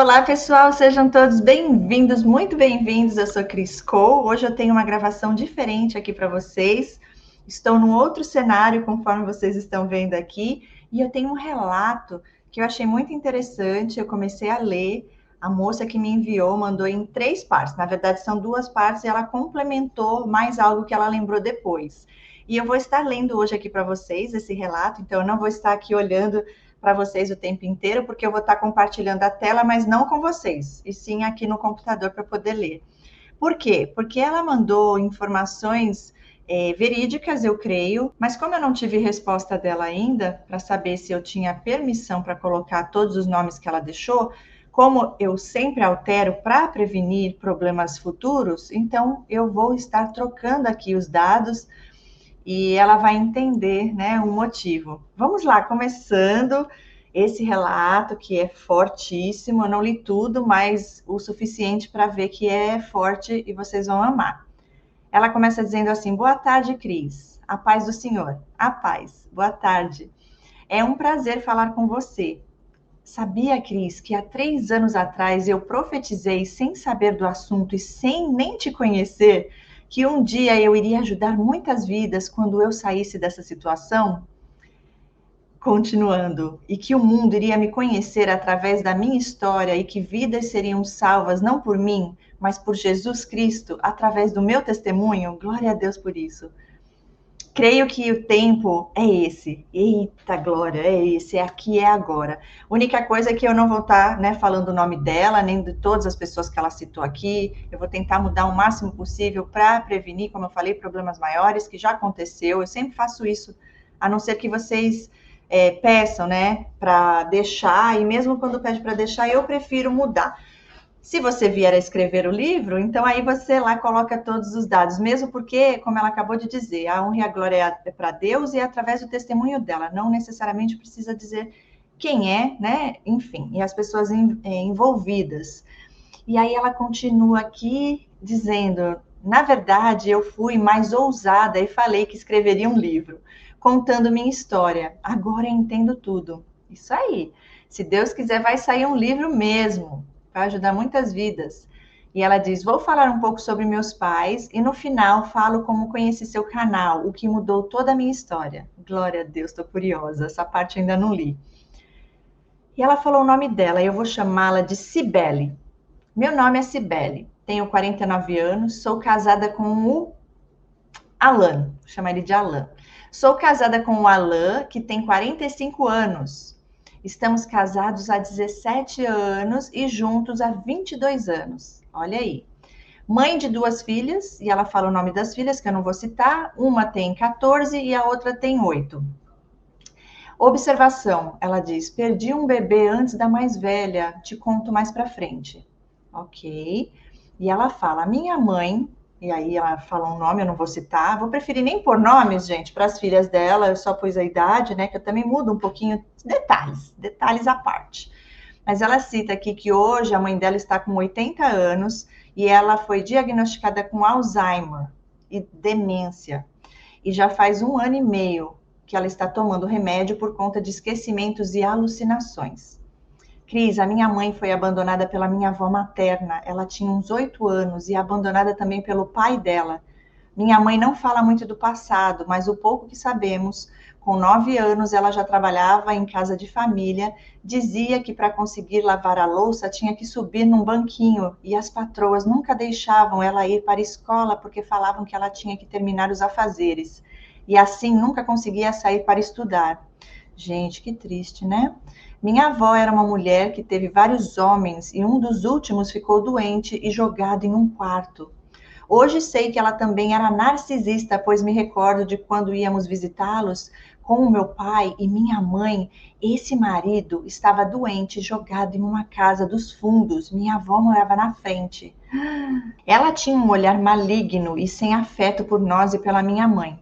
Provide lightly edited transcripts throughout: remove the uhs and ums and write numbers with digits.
Olá, pessoal, sejam todos bem-vindos, muito bem-vindos. Eu sou Cris Cole. Hoje eu tenho uma gravação diferente aqui para vocês. Estou num outro cenário, conforme vocês estão vendo aqui, e eu tenho um relato que eu achei muito interessante. Eu comecei a ler, a moça que me enviou mandou em 3 partes. Na verdade, são 2 partes e ela complementou mais algo que ela lembrou depois. E eu vou estar lendo hoje aqui para vocês esse relato, então eu não vou estar aqui olhando para vocês o tempo inteiro, porque eu vou estar compartilhando a tela, mas não com vocês, e sim aqui no computador para poder ler. Por quê? Porque ela mandou informações verídicas, eu creio, mas como eu não tive resposta dela ainda, para saber se eu tinha permissão para colocar todos os nomes que ela deixou, como eu sempre altero para prevenir problemas futuros, então eu vou estar trocando aqui os dados e ela vai entender, né, o motivo. Vamos lá, começando esse relato que é fortíssimo. Eu não li tudo, mas o suficiente para ver que é forte e vocês vão amar. Ela começa dizendo assim: boa tarde, Cris. A paz do Senhor. A paz. Boa tarde. É um prazer falar com você. Sabia, Cris, que há 3 anos atrás eu profetizei sem saber do assunto e sem nem te conhecer que um dia eu iria ajudar muitas vidas quando eu saísse dessa situação? Continuando, e que o mundo iria me conhecer através da minha história e que vidas seriam salvas não por mim, mas por Jesus Cristo, através do meu testemunho. Glória a Deus por isso. Creio que o tempo é esse. Eita, glória, é esse, é aqui, é agora. Única coisa é que eu não vou estar, né, falando o nome dela, nem de todas as pessoas que ela citou aqui. Eu vou tentar mudar o máximo possível para prevenir, como eu falei, problemas maiores, que já aconteceu. Eu sempre faço isso, a não ser que vocês peçam, né, para deixar, e mesmo quando pede para deixar, eu prefiro mudar. Se você vier a escrever o livro, então aí você lá coloca todos os dados, mesmo porque, como ela acabou de dizer, a honra e a glória é para Deus e é através do testemunho dela, não necessariamente precisa dizer quem é, né? Enfim, e as pessoas envolvidas. E aí ela continua aqui dizendo: na verdade, eu fui mais ousada e falei que escreveria um livro, contando minha história. Agora eu entendo tudo. Isso aí. Se Deus quiser, vai sair um livro mesmo, vai ajudar muitas vidas. E ela diz: vou falar um pouco sobre meus pais e no final falo como conheci seu canal, o que mudou toda a minha história. Glória a Deus, estou curiosa. Essa parte ainda não li. E ela falou o nome dela, eu vou chamá-la de Cibele. Meu nome é Cibele, tenho 49 anos, sou casada com o Alan, vou chamar ele de Alan. Sou casada com o Alan, que tem 45 anos. Estamos casados há 17 anos e juntos há 22 anos. Olha aí. Mãe de 2 filhas, e ela fala o nome das filhas, que eu não vou citar. Uma tem 14 e a outra tem 8. Observação, ela diz: perdi um bebê antes da mais velha, te conto mais pra frente. Ok. E ela fala: minha mãe, e aí ela fala um nome, eu não vou citar, vou preferir nem pôr nomes, gente, para as filhas dela, eu só pus a idade, né, que eu também mudo um pouquinho, detalhes à parte. Mas ela cita aqui que hoje a mãe dela está com 80 anos e ela foi diagnosticada com Alzheimer e demência. E já faz 1 ano e meio que ela está tomando remédio por conta de esquecimentos e alucinações. Cris, a minha mãe foi abandonada pela minha avó materna. Ela tinha uns 8 anos e abandonada também pelo pai dela. Minha mãe não fala muito do passado, mas o pouco que sabemos, com 9 anos ela já trabalhava em casa de família, dizia que para conseguir lavar a louça tinha que subir num banquinho e as patroas nunca deixavam ela ir para a escola porque falavam que ela tinha que terminar os afazeres. E assim nunca conseguia sair para estudar. Gente, que triste, né? Minha avó era uma mulher que teve vários homens e um dos últimos ficou doente e jogado em um quarto. Hoje sei que ela também era narcisista, pois me recordo de quando íamos visitá-los com o meu pai e minha mãe. Esse marido estava doente, jogado em uma casa dos fundos. Minha avó morava na frente. Ela tinha um olhar maligno e sem afeto por nós e pela minha mãe.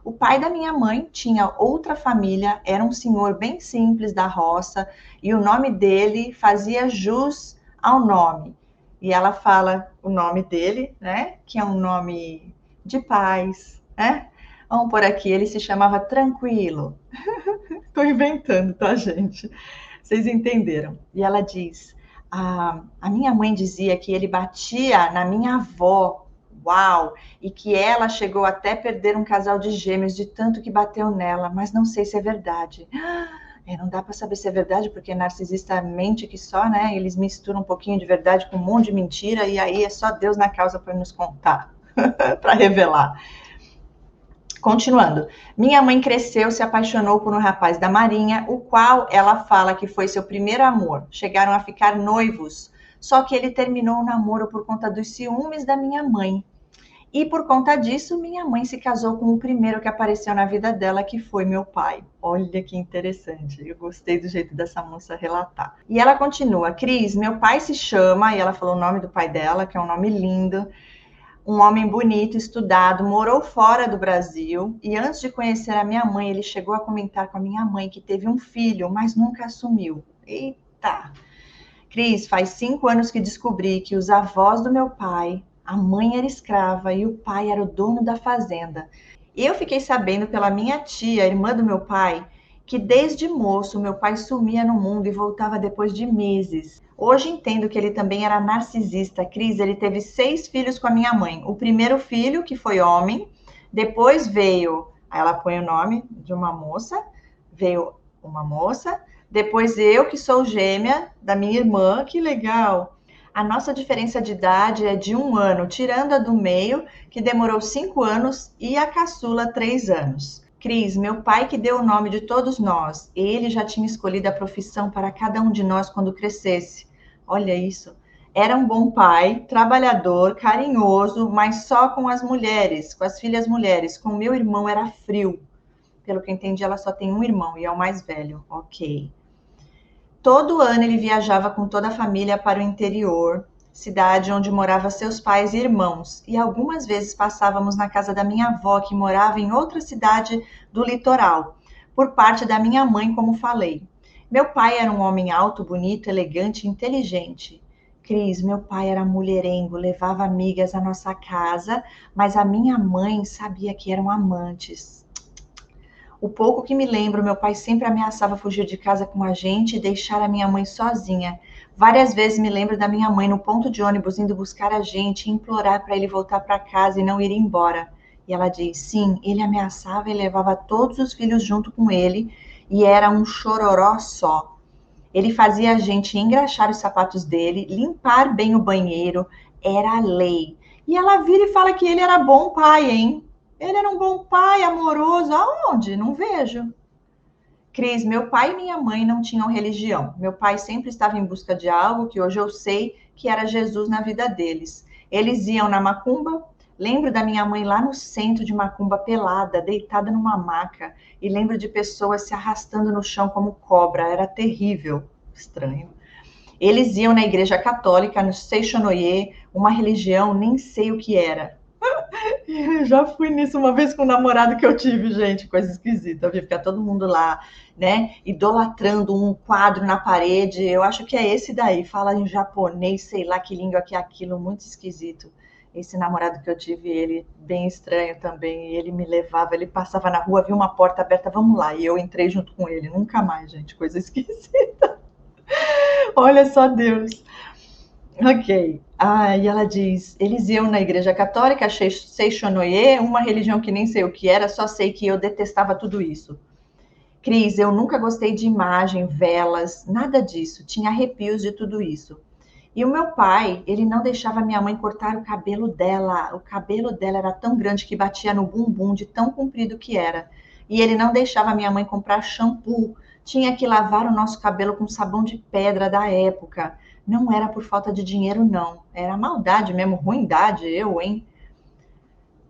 O pai da minha mãe tinha outra família, era um senhor bem simples da roça, e o nome dele fazia jus ao nome. E ela fala o nome dele, né? Que é um nome de paz, né? Vamos por aqui, ele se chamava Tranquilo. Estou inventando, tá, gente? Vocês entenderam. E ela diz: a minha mãe dizia que ele batia na minha avó. Uau! E que ela chegou até perder um casal de gêmeos de tanto que bateu nela, mas não sei se é verdade. Não dá para saber se é verdade, porque narcisista mente que só, né? Eles misturam um pouquinho de verdade com um monte de mentira, e aí é só Deus na causa para nos contar, para revelar. Continuando, minha mãe cresceu, se apaixonou por um rapaz da Marinha, o qual ela fala que foi seu primeiro amor. Chegaram a ficar noivos, só que ele terminou o namoro por conta dos ciúmes da minha mãe. E por conta disso, minha mãe se casou com o primeiro que apareceu na vida dela, que foi meu pai. Olha que interessante, eu gostei do jeito dessa moça relatar. E ela continua, Cris, meu pai se chama, e ela falou o nome do pai dela, que é um nome lindo, um homem bonito, estudado, morou fora do Brasil, e antes de conhecer a minha mãe, ele chegou a comentar com a minha mãe que teve um filho, mas nunca assumiu. Eita! Cris, faz 5 anos que descobri que os avós do meu pai, a mãe era escrava e o pai era o dono da fazenda. Eu fiquei sabendo pela minha tia, irmã do meu pai, que desde moço meu pai sumia no mundo e voltava depois de meses. Hoje entendo que ele também era narcisista. Cris, ele teve 6 filhos com a minha mãe. O primeiro filho, que foi homem, depois veio, aí ela põe o nome de uma moça, veio uma moça, depois eu, que sou gêmea da minha irmã, que legal. A nossa diferença de idade é de 1 ano, tirando a do meio, que demorou 5 anos, e a caçula 3 anos. Cris, meu pai que deu o nome de todos nós, ele já tinha escolhido a profissão para cada um de nós quando crescesse. Olha isso. Era um bom pai, trabalhador, carinhoso, mas só com as mulheres, com as filhas mulheres. Com meu irmão era frio. Pelo que eu entendi, ela só tem um irmão e é o mais velho. Ok. Todo ano ele viajava com toda a família para o interior, cidade onde moravam seus pais e irmãos, e algumas vezes passávamos na casa da minha avó, que morava em outra cidade do litoral, por parte da minha mãe, como falei. Meu pai era um homem alto, bonito, elegante e inteligente. Cris, meu pai era mulherengo, levava amigas à nossa casa, mas a minha mãe sabia que eram amantes. O pouco que me lembro, meu pai sempre ameaçava fugir de casa com a gente e deixar a minha mãe sozinha. Várias vezes me lembro da minha mãe no ponto de ônibus indo buscar a gente e implorar para ele voltar para casa e não ir embora. E ela diz: sim, ele ameaçava e levava todos os filhos junto com ele e era um chororó só. Ele fazia a gente engraxar os sapatos dele, limpar bem o banheiro, era a lei. E ela vira e fala que ele era bom pai, hein? Ele era um bom pai, amoroso. Aonde? Não vejo. Cris, meu pai e minha mãe não tinham religião. Meu pai sempre estava em busca de algo que hoje eu sei que era Jesus na vida deles. Eles iam na macumba. Lembro da minha mãe lá no centro de macumba pelada, deitada numa maca. E lembro de pessoas se arrastando no chão como cobra. Era terrível. Estranho. Eles iam na igreja católica, no Seixonoye, uma religião, nem sei o que era. Eu já fui nisso uma vez com um namorado que eu tive, gente, coisa esquisita. Eu vi ficar todo mundo lá, né, idolatrando um quadro na parede. Eu acho que é esse daí, fala em japonês, sei lá que língua que é aquilo, muito esquisito. Esse namorado que eu tive, ele bem estranho também, ele me levava, ele passava na rua, viu uma porta aberta, vamos lá, e eu entrei junto com ele, nunca mais, gente, coisa esquisita. Olha só Deus. Ok. E ela diz: eles iam na igreja católica, Seixonoye, uma religião que nem sei o que era, só sei que eu detestava tudo isso. Cris, eu nunca gostei de imagem, velas, nada disso. Tinha arrepios de tudo isso. E o meu pai, ele não deixava minha mãe cortar o cabelo dela. O cabelo dela era tão grande que batia no bumbum de tão comprido que era. E ele não deixava minha mãe comprar shampoo. Tinha que lavar o nosso cabelo com sabão de pedra da época. Não era por falta de dinheiro, não. Era maldade mesmo, ruindade, eu, hein?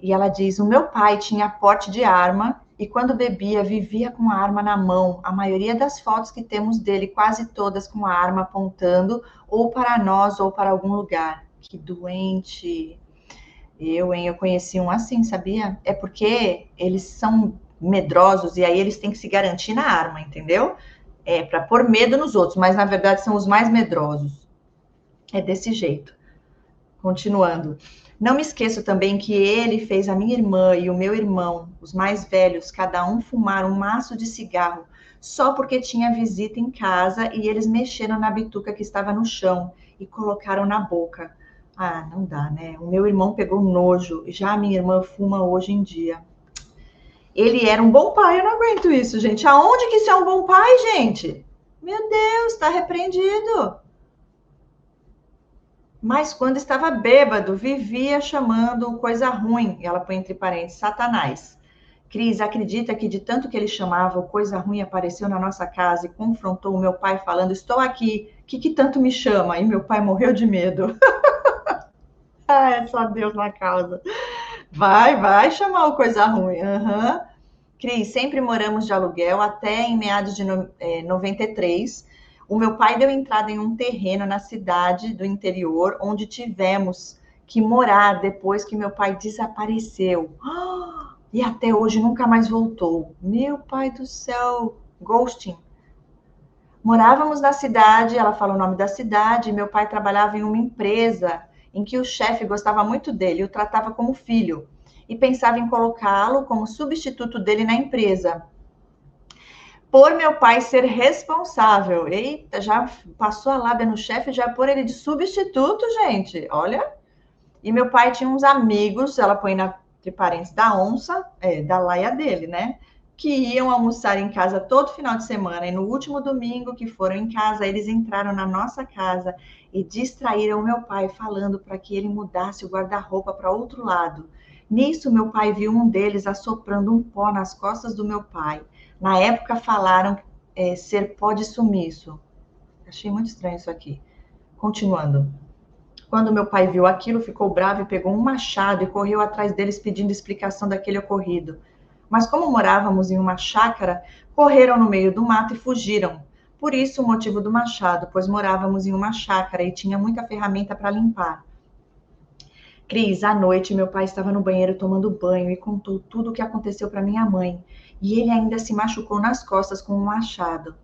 E ela diz: o meu pai tinha porte de arma e quando bebia vivia com a arma na mão. A maioria das fotos que temos dele, quase todas com a arma apontando ou para nós ou para algum lugar. Que doente. Eu, hein? Eu conheci um assim, sabia? É porque eles são medrosos e aí eles têm que se garantir na arma, entendeu? É para pôr medo nos outros, mas na verdade são os mais medrosos. É desse jeito. Continuando. Não me esqueço também que ele fez a minha irmã e o meu irmão, os mais velhos, cada um fumar um maço de cigarro, só porque tinha visita em casa e eles mexeram na bituca que estava no chão. e colocaram na boca. Ah, não dá, né? O meu irmão pegou nojo, já a minha irmã fuma hoje em dia. Ele era um bom pai, eu não aguento isso, gente. Aonde que isso é um bom pai, gente? Meu Deus, está repreendido. Mas quando estava bêbado, vivia chamando coisa ruim. Ela põe entre parênteses, Satanás. Cris, acredita que de tanto que ele chamava, o coisa ruim apareceu na nossa casa e confrontou o meu pai falando, estou aqui, que tanto me chama? E meu pai morreu de medo. Ah, é só Deus na causa. Vai chamar o coisa ruim. Uhum. Cris, sempre moramos de aluguel até em meados de 93. O meu pai deu entrada em um terreno na cidade do interior, onde tivemos que morar depois que meu pai desapareceu. E até hoje nunca mais voltou. Meu pai do céu, ghosting. Morávamos na cidade, ela fala o nome da cidade, meu pai trabalhava em uma empresa em que o chefe gostava muito dele, o tratava como filho e pensava em colocá-lo como substituto dele na empresa. Por meu pai ser responsável. Eita, já passou a lábia no chefe, já pôr ele de substituto, gente. Olha. E meu pai tinha uns amigos, ela põe entre parênteses, da onça, da laia dele, né? Que iam almoçar em casa todo final de semana. E no último domingo que foram em casa, eles entraram na nossa casa e distraíram meu pai, falando para que ele mudasse o guarda-roupa para outro lado. Nisso, meu pai viu um deles assoprando um pó nas costas do meu pai. Na época, falaram ser pó de sumiço. Achei muito estranho isso aqui. Continuando. Quando meu pai viu aquilo, ficou bravo e pegou um machado e correu atrás deles pedindo explicação daquele ocorrido. Mas como morávamos em uma chácara, correram no meio do mato e fugiram. Por isso o motivo do machado, pois morávamos em uma chácara e tinha muita ferramenta para limpar. Cris, à noite, meu pai estava no banheiro tomando banho e contou tudo o que aconteceu para minha mãe. E ele ainda se machucou nas costas com um machado.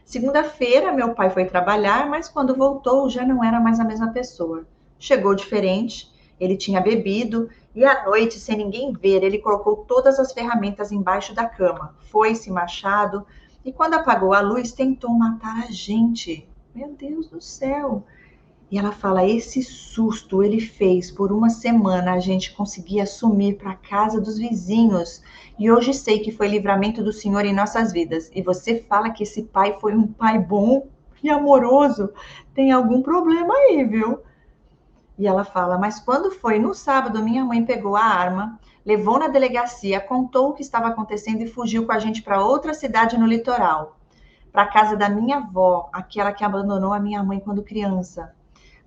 Segunda-feira, meu pai foi trabalhar, mas quando voltou já não era mais a mesma pessoa. Chegou diferente, ele tinha bebido e à noite, sem ninguém ver, ele colocou todas as ferramentas embaixo da cama, foi-se machado e quando apagou a luz tentou matar a gente. Meu Deus do céu! E ela fala: esse susto ele fez por uma semana a gente conseguia sumir para a casa dos vizinhos. E hoje sei que foi livramento do Senhor em nossas vidas. E você fala que esse pai foi um pai bom e amoroso. Tem algum problema aí, viu? E ela fala: mas quando foi no sábado, minha mãe pegou a arma, levou na delegacia, contou o que estava acontecendo e fugiu com a gente para outra cidade no litoral, para a casa da minha avó, aquela que abandonou a minha mãe quando criança.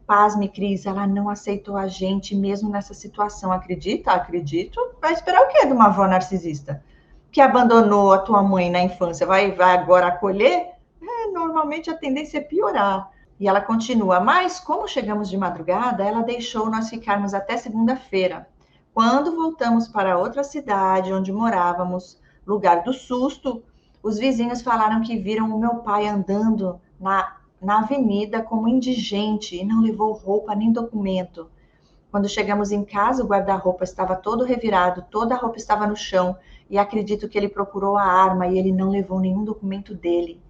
Pasme, Cris, ela não aceitou a gente mesmo nessa situação. Acredita? Acredito. Vai esperar o quê de uma avó narcisista? Que abandonou a tua mãe na infância, vai agora acolher? Normalmente a tendência é piorar. E ela continua, mas como chegamos de madrugada, ela deixou nós ficarmos até segunda-feira. Quando voltamos para outra cidade onde morávamos, lugar do susto, os vizinhos falaram que viram o meu pai andando na avenida como indigente e não levou roupa nem documento. Quando chegamos em casa, o guarda-roupa estava todo revirado, toda a roupa estava no chão e acredito que ele procurou a arma e ele não levou nenhum documento dele.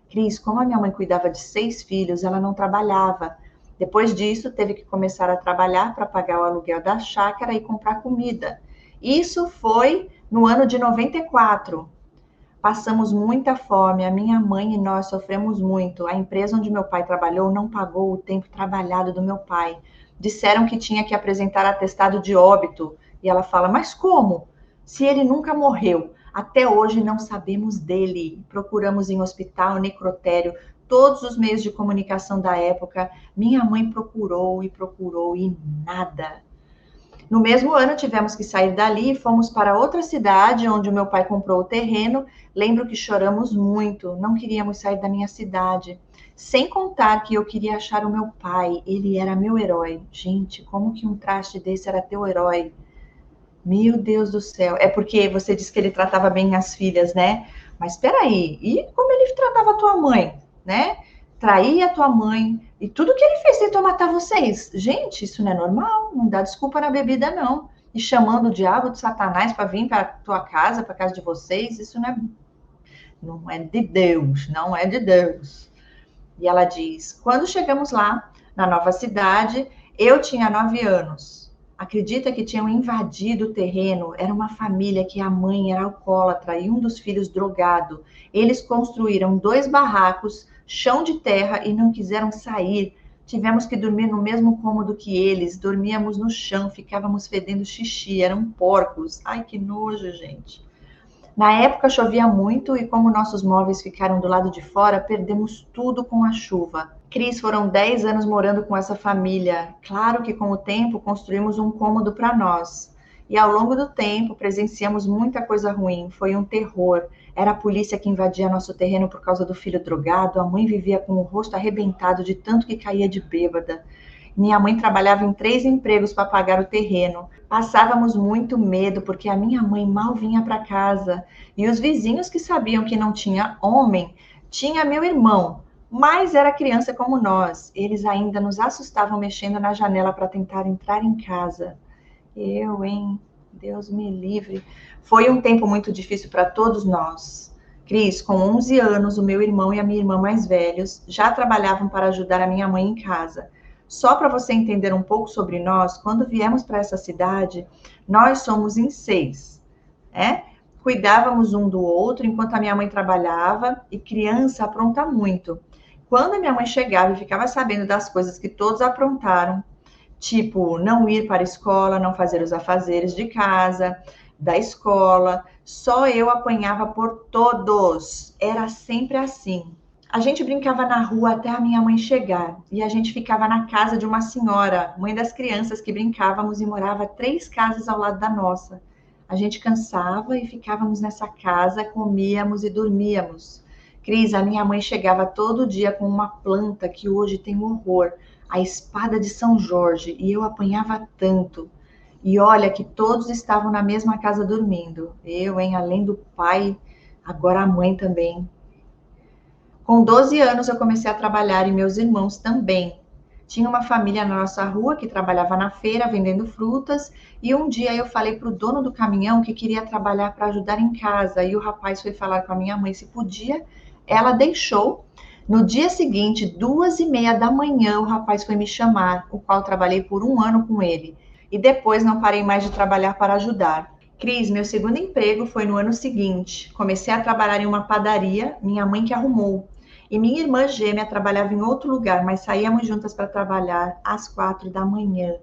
Cris, como a minha mãe cuidava de 6 filhos, ela não trabalhava. Depois disso, teve que começar a trabalhar para pagar o aluguel da chácara e comprar comida. Isso foi no ano de 94. Passamos muita fome, a minha mãe e nós sofremos muito. A empresa onde meu pai trabalhou não pagou o tempo trabalhado do meu pai. Disseram que tinha que apresentar atestado de óbito. E ela fala: mas como? Se ele nunca morreu. Até hoje não sabemos dele. Procuramos em hospital, necrotério, todos os meios de comunicação da época. Minha mãe procurou e nada. No mesmo ano, tivemos que sair dali e fomos para outra cidade, onde o meu pai comprou o terreno. Lembro que choramos muito, não queríamos sair da minha cidade. Sem contar que eu queria achar o meu pai, ele era meu herói. Gente, como que um traste desse era teu herói? Meu Deus do céu. É porque você disse que ele tratava bem as filhas, né? Mas espera aí, e como ele tratava a tua mãe, né? Traía a tua mãe e tudo que ele fez tentou matar vocês. Gente, isso não é normal, não dá desculpa na bebida não. E chamando o diabo de Satanás para vir para tua casa, para casa de vocês, isso não é de Deus, não é de Deus. E ela diz: quando chegamos lá, Na nova cidade, eu tinha 9 anos. Acredita que tinham invadido o terreno? Era uma família que a mãe era alcoólatra e um dos filhos drogado. Eles construíram 2 barracos, chão de terra e não quiseram sair. Tivemos que dormir no mesmo cômodo que eles. Dormíamos no chão, ficávamos fedendo xixi, eram porcos. Ai, que nojo, gente. Na época chovia muito e como nossos móveis ficaram do lado de fora, perdemos tudo com a chuva. Cris, foram 10 anos morando com essa família. Claro que com o tempo construímos um cômodo para nós. E ao longo do tempo presenciamos muita coisa ruim. Foi um terror. Era a polícia que invadia nosso terreno por causa do filho drogado. A mãe vivia com o rosto arrebentado de tanto que caía de bêbada. Minha mãe trabalhava em 3 empregos para pagar o terreno. Passávamos muito medo porque a minha mãe mal vinha para casa. E os vizinhos que sabiam que não tinha homem, tinha meu irmão, mas era criança como nós. Eles ainda nos assustavam mexendo na janela para tentar entrar em casa. Eu, hein? Deus me livre. Foi um tempo muito difícil para todos nós. Cris, com 11 anos, o meu irmão e a minha irmã mais velhos já trabalhavam para ajudar a minha mãe em casa. Só para você entender um pouco sobre nós, quando viemos para essa cidade, nós somos em 6, né? Cuidávamos um do outro enquanto a minha mãe trabalhava e criança apronta muito. Quando a minha mãe chegava e ficava sabendo das coisas que todos aprontaram, tipo não ir para a escola, não fazer os afazeres de casa, da escola, só eu apanhava por todos. Era sempre assim. A gente brincava na rua até a minha mãe chegar e a gente ficava na casa de uma senhora, mãe das crianças que brincávamos e morava 3 casas ao lado da nossa. A gente cansava e ficávamos nessa casa, comíamos e dormíamos. Cris, a minha mãe chegava todo dia com uma planta que hoje tem horror, a espada de São Jorge, e eu apanhava tanto. E olha que todos estavam na mesma casa dormindo. Eu, hein, além do pai, agora a mãe também. Com 12 anos eu comecei a trabalhar e meus irmãos também. Tinha uma família na nossa rua que trabalhava na feira vendendo frutas e um dia eu falei para o dono do caminhão que queria trabalhar para ajudar em casa e o rapaz foi falar com a minha mãe se podia. Ela deixou. No dia seguinte, 2:30 da manhã, o rapaz foi me chamar, o qual trabalhei por 1 ano com ele. E depois não parei mais de trabalhar para ajudar. Cris, meu segundo emprego foi no ano seguinte. Comecei a trabalhar em uma padaria, minha mãe que arrumou. E minha irmã gêmea trabalhava em outro lugar, mas saíamos juntas para trabalhar às 4 da manhã.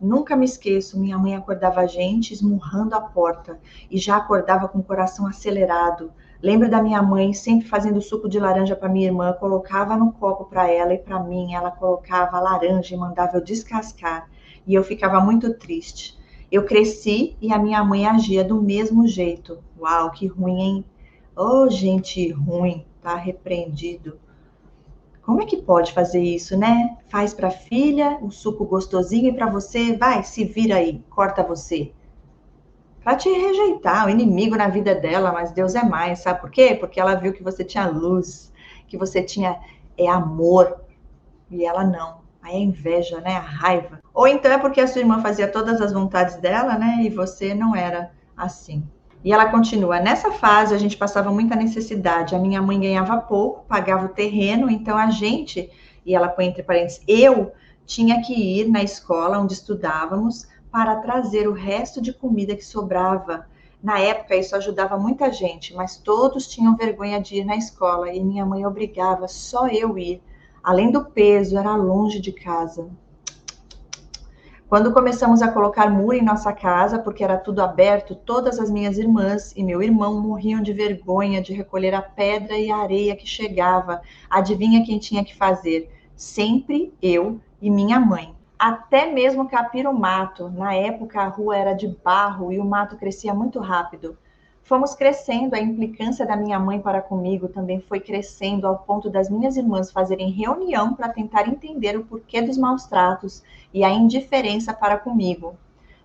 Nunca me esqueço, minha mãe acordava a gente esmurrando a porta e já acordava com o coração acelerado. Lembro da minha mãe sempre fazendo suco de laranja para minha irmã, colocava no copo para ela e para mim, ela colocava a laranja e mandava eu descascar. E eu ficava muito triste. Eu cresci e a minha mãe agia do mesmo jeito. Uau, que ruim, hein? Oh, gente ruim, tá repreendido. Como é que pode fazer isso, né? Faz para a filha o suco gostosinho e para você, vai, se vira aí, corta você. Para te rejeitar, o inimigo na vida dela, mas Deus é mais, sabe por quê? Porque ela viu que você tinha luz, que você tinha amor, e ela não. Aí a inveja, né? A raiva. Ou então é porque a sua irmã fazia todas as vontades dela, né? E você não era assim. E ela continua, nessa fase a gente passava muita necessidade, a minha mãe ganhava pouco, pagava o terreno, então a gente, e ela põe entre parênteses, eu tinha que ir na escola onde estudávamos para trazer o resto de comida que sobrava. Na época isso ajudava muita gente, mas todos tinham vergonha de ir na escola e minha mãe obrigava só eu ir. Além do peso, era longe de casa. Quando começamos a colocar muro em nossa casa, porque era tudo aberto, todas as minhas irmãs e meu irmão morriam de vergonha de recolher a pedra e a areia que chegava. Adivinha quem tinha que fazer? Sempre eu e minha mãe. Até mesmo capir o mato. Na época a rua era de barro e o mato crescia muito rápido. Fomos crescendo, a implicância da minha mãe para comigo também foi crescendo ao ponto das minhas irmãs fazerem reunião para tentar entender o porquê dos maus tratos e a indiferença para comigo.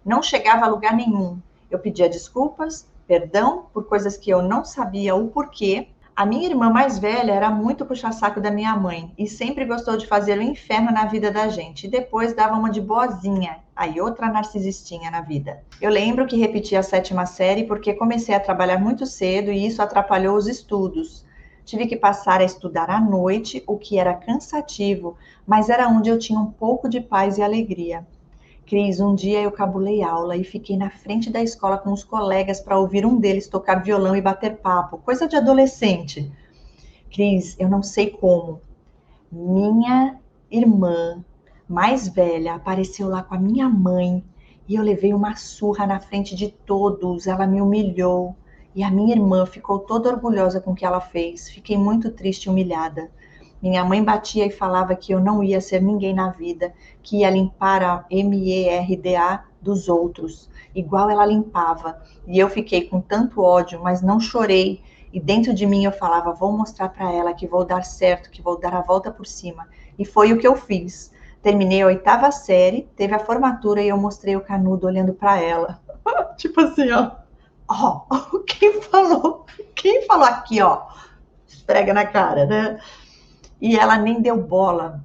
Não chegava a lugar nenhum. Eu pedia desculpas, perdão por coisas que eu não sabia o porquê. A minha irmã mais velha era muito puxa-saco da minha mãe e sempre gostou de fazer o inferno na vida da gente. E depois dava uma de boazinha, aí outra narcisistinha na vida. Eu lembro que repeti a 7ª série porque comecei a trabalhar muito cedo e isso atrapalhou os estudos. Tive que passar a estudar à noite, o que era cansativo, mas era onde eu tinha um pouco de paz e alegria. Cris, um dia eu cabulei aula e fiquei na frente da escola com os colegas para ouvir um deles tocar violão e bater papo, coisa de adolescente. Cris, eu não sei como. Minha irmã mais velha apareceu lá com a minha mãe e eu levei uma surra na frente de todos. Ela me humilhou e a minha irmã ficou toda orgulhosa com o que ela fez. Fiquei muito triste e humilhada. Minha mãe batia e falava que eu não ia ser ninguém na vida, que ia limpar a merda dos outros, igual ela limpava. E eu fiquei com tanto ódio, mas não chorei. E dentro de mim eu falava, vou mostrar para ela que vou dar certo, que vou dar a volta por cima. E foi o que eu fiz. Terminei a 8ª série, teve a formatura e eu mostrei o canudo olhando para ela. Tipo assim, ó. Ó, quem falou? Quem falou aqui, ó? Esfrega na cara, né? E ela nem deu bola.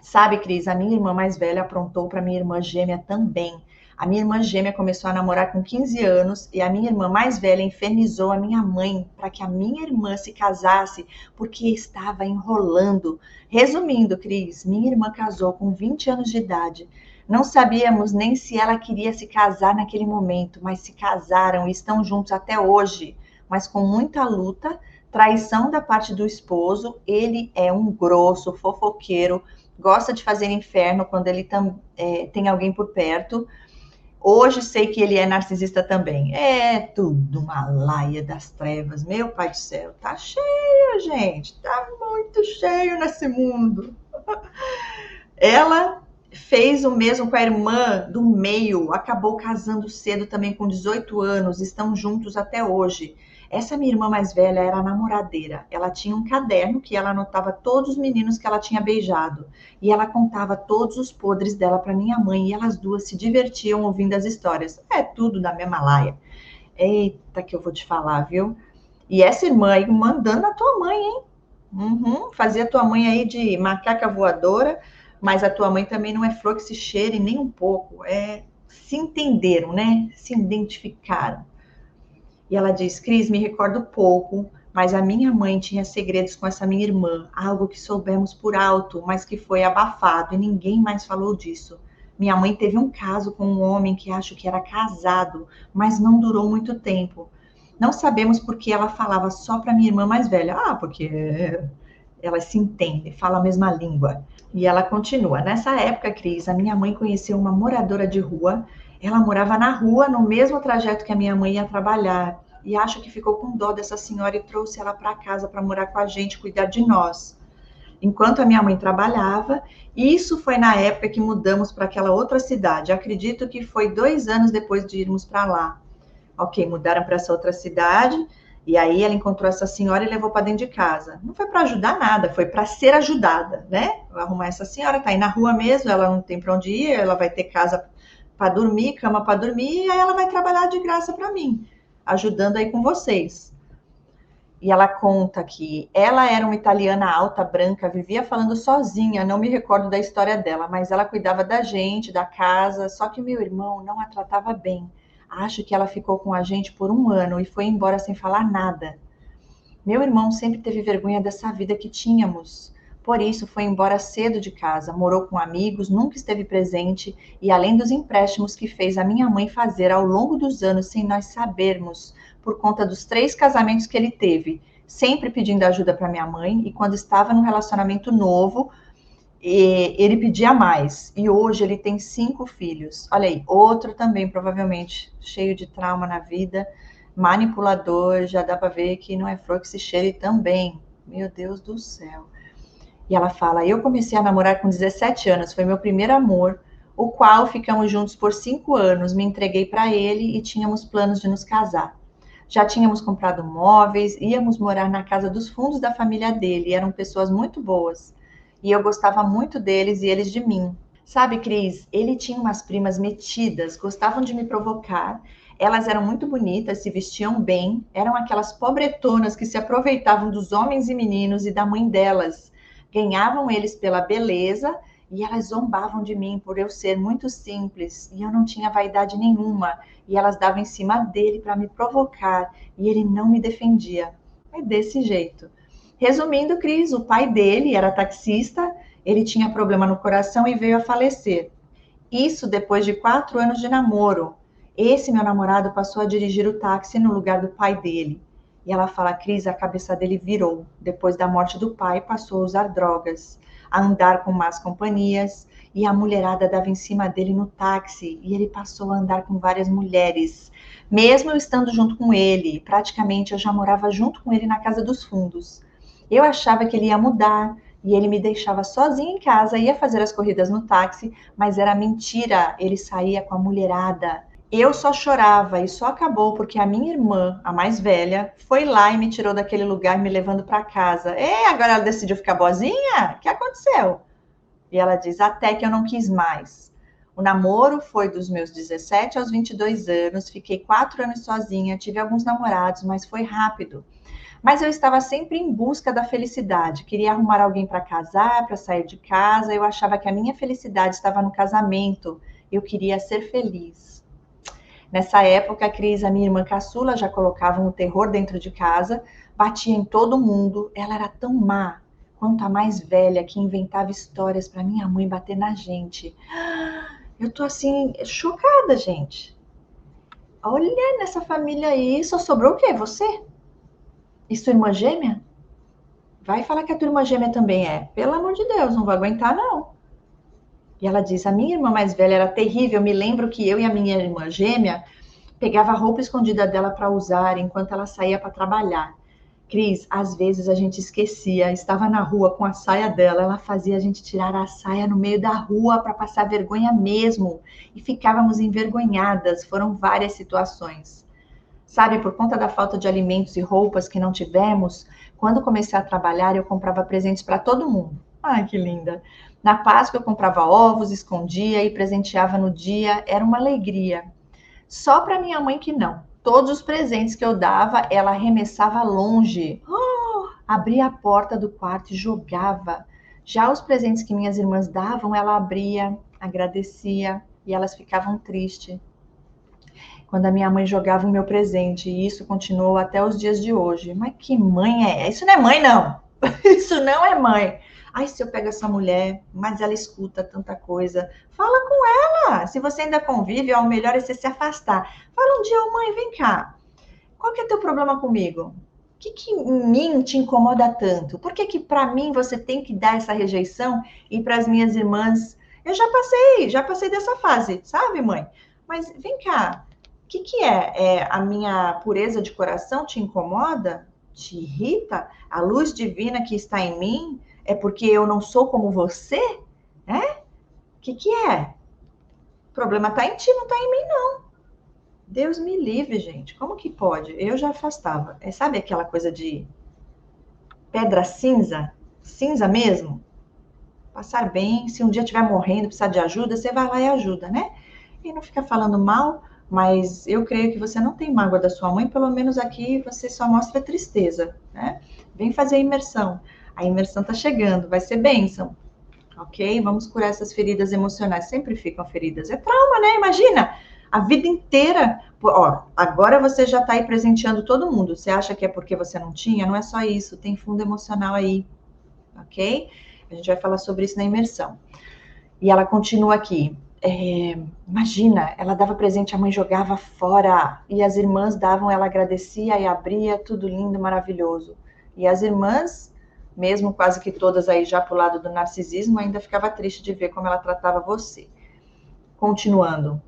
Sabe, Cris, a minha irmã mais velha aprontou para minha irmã gêmea também. A minha irmã gêmea começou a namorar com 15 anos e a minha irmã mais velha infernizou a minha mãe para que a minha irmã se casasse porque estava enrolando. Resumindo, Cris, minha irmã casou com 20 anos de idade. Não sabíamos nem se ela queria se casar naquele momento, mas se casaram e estão juntos até hoje, mas com muita luta, traição da parte do esposo. Ele é um grosso, fofoqueiro, gosta de fazer inferno quando ele tem alguém por perto. Hoje sei que ele é narcisista também. É tudo uma laia das trevas. Meu pai do céu, tá cheio, gente. Tá muito cheio nesse mundo. Ela fez o mesmo com a irmã do meio. Acabou casando cedo também com 18 anos. Estão juntos até hoje. Essa minha irmã mais velha era a namoradeira. Ela tinha um caderno que ela anotava todos os meninos que ela tinha beijado. E ela contava todos os podres dela para minha mãe. E elas duas se divertiam ouvindo as histórias. É tudo da mesma laia. Eita, que eu vou te falar, viu? E essa irmã aí mandando a tua mãe, hein? Uhum, fazia a tua mãe aí de macaca voadora. Mas a tua mãe também não é flor que se cheire nem um pouco. Se entenderam, né? Se identificaram. E ela diz, Cris, me recordo pouco, mas a minha mãe tinha segredos com essa minha irmã, algo que soubemos por alto, mas que foi abafado e ninguém mais falou disso. Minha mãe teve um caso com um homem que acho que era casado, mas não durou muito tempo. Não sabemos por que ela falava só para minha irmã mais velha. Ah, porque elas se entendem, falam a mesma língua. E ela continua. Nessa época, Cris, a minha mãe conheceu uma moradora de rua. Ela morava na rua, no mesmo trajeto que a minha mãe ia trabalhar. E acho que ficou com dó dessa senhora e trouxe ela para casa para morar com a gente, cuidar de nós. Enquanto a minha mãe trabalhava, isso foi na época que mudamos para aquela outra cidade. Acredito que foi 2 anos depois de irmos para lá. Ok, mudaram para essa outra cidade. E aí ela encontrou essa senhora e levou para dentro de casa. Não foi para ajudar nada, foi para ser ajudada, né? Vou arrumar essa senhora, tá aí na rua mesmo, ela não tem para onde ir, ela vai ter casa para dormir, cama para dormir, e aí ela vai trabalhar de graça para mim, ajudando aí com vocês. E ela conta que ela era uma italiana alta, branca, vivia falando sozinha, não me recordo da história dela, mas ela cuidava da gente, da casa, só que meu irmão não a tratava bem. Acho que ela ficou com a gente por 1 ano e foi embora sem falar nada. Meu irmão sempre teve vergonha dessa vida que tínhamos. Por isso, foi embora cedo de casa, morou com amigos, nunca esteve presente e, além dos empréstimos que fez a minha mãe fazer ao longo dos anos sem nós sabermos, por conta dos 3 casamentos que ele teve, sempre pedindo ajuda para minha mãe e quando estava num relacionamento novo, ele pedia mais. E hoje ele tem 5 filhos. Olha aí, outro também, provavelmente, cheio de trauma na vida, manipulador, já dá para ver que não é flor que se cheire também. Meu Deus do céu. E ela fala, eu comecei a namorar com 17 anos, foi meu primeiro amor, o qual ficamos juntos por 5 anos, me entreguei para ele e tínhamos planos de nos casar. Já tínhamos comprado móveis, íamos morar na casa dos fundos da família dele, eram pessoas muito boas. E eu gostava muito deles e eles de mim. Sabe, Cris, ele tinha umas primas metidas, gostavam de me provocar. Elas eram muito bonitas, se vestiam bem, eram aquelas pobretonas que se aproveitavam dos homens e meninos e da mãe delas. Ganhavam eles pela beleza e elas zombavam de mim por eu ser muito simples e eu não tinha vaidade nenhuma. E elas davam em cima dele para me provocar e ele não me defendia. É desse jeito. Resumindo, Cris, o pai dele era taxista, ele tinha problema no coração e veio a falecer. Isso depois de 4 anos de namoro. Esse meu namorado passou a dirigir o táxi no lugar do pai dele. E ela fala, Cris, a cabeça dele virou. Depois da morte do pai, passou a usar drogas, a andar com más companhias, e a mulherada dava em cima dele no táxi, e ele passou a andar com várias mulheres. Mesmo eu estando junto com ele, praticamente eu já morava junto com ele na casa dos fundos. Eu achava que ele ia mudar, e ele me deixava sozinha em casa, ia fazer as corridas no táxi, mas era mentira, ele saía com a mulherada. Eu só chorava e só acabou porque a minha irmã, a mais velha, foi lá e me tirou daquele lugar, me levando para casa. Agora ela decidiu ficar boazinha? O que aconteceu? E ela diz, até que eu não quis mais. O namoro foi dos meus 17 aos 22 anos, fiquei 4 anos sozinha, tive alguns namorados, mas foi rápido. Mas eu estava sempre em busca da felicidade. Queria arrumar alguém para casar, para sair de casa. Eu achava que a minha felicidade estava no casamento. Eu queria ser feliz. Nessa época, a Cris, a minha irmã caçula, já colocava um terror dentro de casa, batia em todo mundo. Ela era tão má quanto a mais velha, que inventava histórias para minha mãe bater na gente. Eu tô assim, chocada, gente. Olha nessa família aí, só sobrou o quê? Você? E sua irmã gêmea? Vai falar que a tua irmã gêmea também é. Pelo amor de Deus, não vou aguentar, não. E ela diz, a minha irmã mais velha era terrível. Eu me lembro que eu e a minha irmã gêmea pegava a roupa escondida dela para usar enquanto ela saía para trabalhar. Cris, às vezes a gente esquecia, estava na rua com a saia dela, ela fazia a gente tirar a saia no meio da rua para passar vergonha mesmo. E ficávamos envergonhadas. Foram várias situações. Sabe, por conta da falta de alimentos e roupas que não tivemos, quando comecei a trabalhar, eu comprava presentes para todo mundo. Ai, que linda! Na Páscoa eu comprava ovos, escondia e presenteava no dia, era uma alegria. Só para minha mãe que não. Todos os presentes que eu dava, ela arremessava longe. Abria a porta do quarto e jogava. Já os presentes que minhas irmãs davam, ela abria, agradecia e elas ficavam tristes quando a minha mãe jogava o meu presente, e isso continuou até os dias de hoje. Mas que mãe é? Isso não é mãe, não. Isso não é mãe. Ai, se eu pego essa mulher, mas ela escuta tanta coisa. Fala com ela. Se você ainda convive, ó, o melhor é você se afastar. Fala um dia, mãe, vem cá. Qual que é teu problema comigo? O que em mim te incomoda tanto? Por que para mim você tem que dar essa rejeição e para as minhas irmãs? Eu já passei dessa fase, sabe, mãe? Mas vem cá, que é? A minha pureza de coração te incomoda? Te irrita? A luz divina que está em mim é porque eu não sou como você? É? Que é? O problema está em ti, não está em mim, não. Deus me livre, gente. Como que pode? Eu já afastava. Sabe aquela coisa de pedra cinza? Cinza mesmo? Passar bem. Se um dia estiver morrendo, precisar de ajuda, você vai lá e ajuda, né? E não fica falando mal. Mas eu creio que você não tem mágoa da sua mãe, pelo menos aqui você só mostra tristeza, né? Vem fazer a imersão. A imersão tá chegando, vai ser bênção, ok? Vamos curar essas feridas emocionais. Sempre ficam feridas. É trauma, né? Imagina, a vida inteira. Ó, agora você já tá aí presenteando todo mundo. Você acha que é porque você não tinha? Não é só isso, tem fundo emocional aí, ok? A gente vai falar sobre isso na imersão. E ela continua aqui. Imagina, ela dava presente, a mãe jogava fora, e as irmãs davam, ela agradecia e abria, tudo lindo, maravilhoso. E as irmãs, mesmo quase que todas aí já pro lado do narcisismo, ainda ficava triste de ver como ela tratava você. Continuando.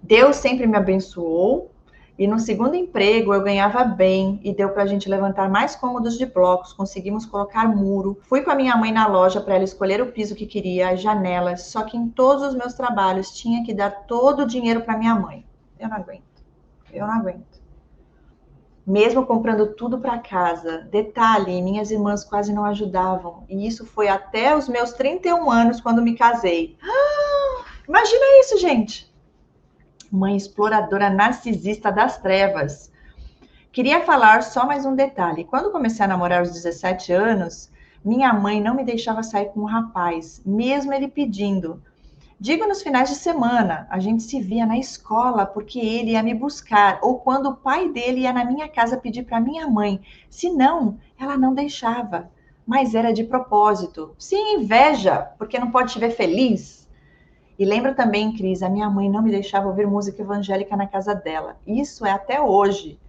Deus sempre me abençoou, e no segundo emprego eu ganhava bem e deu para a gente levantar mais cômodos de blocos, conseguimos colocar muro. Fui com a minha mãe na loja para ela escolher o piso que queria, as janelas, só que em todos os meus trabalhos tinha que dar todo o dinheiro para minha mãe. Eu não aguento, eu não aguento. Mesmo comprando tudo para casa. Detalhe, minhas irmãs quase não ajudavam. E isso foi até os meus 31 anos, quando me casei. Imagina isso, gente. Mãe exploradora narcisista das trevas. Queria falar só mais um detalhe. Quando comecei a namorar aos 17 anos, minha mãe não me deixava sair com um rapaz, mesmo ele pedindo. Digo nos finais de semana, a gente se via na escola porque ele ia me buscar, ou quando o pai dele ia na minha casa pedir para minha mãe. Se não, ela não deixava. Mas era de propósito. Sim, inveja, porque não pode te ver feliz. E lembro também, Cris, a minha mãe não me deixava ouvir música evangélica na casa dela. Isso é até hoje.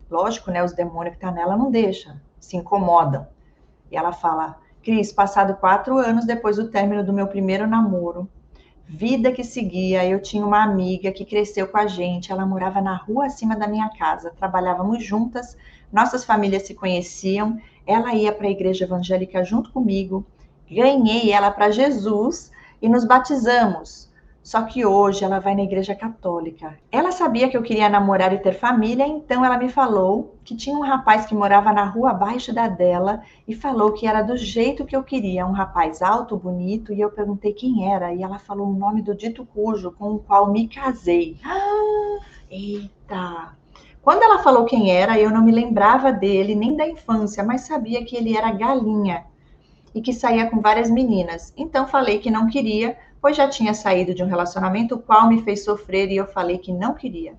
Lógico, né? Os demônios que tá nela não deixam, se incomodam. E ela fala, Cris, passado 4 anos depois do término do meu primeiro namoro, vida que seguia, eu tinha uma amiga que cresceu com a gente, ela morava na rua acima da minha casa, trabalhávamos juntas, nossas famílias se conheciam, ela ia para a igreja evangélica junto comigo, ganhei ela para Jesus e nos batizamos. Só que hoje ela vai na igreja católica. Ela sabia que eu queria namorar e ter família, então ela me falou que tinha um rapaz que morava na rua abaixo da dela e falou que era do jeito que eu queria, um rapaz alto, bonito, e eu perguntei quem era, e ela falou o nome do dito cujo com o qual me casei. Ah, eita! Quando ela falou quem era, eu não me lembrava dele, nem da infância, mas sabia que ele era galinha e que saía com várias meninas. Então falei que não queria, pois já tinha saído de um relacionamento o qual me fez sofrer e eu falei que não queria.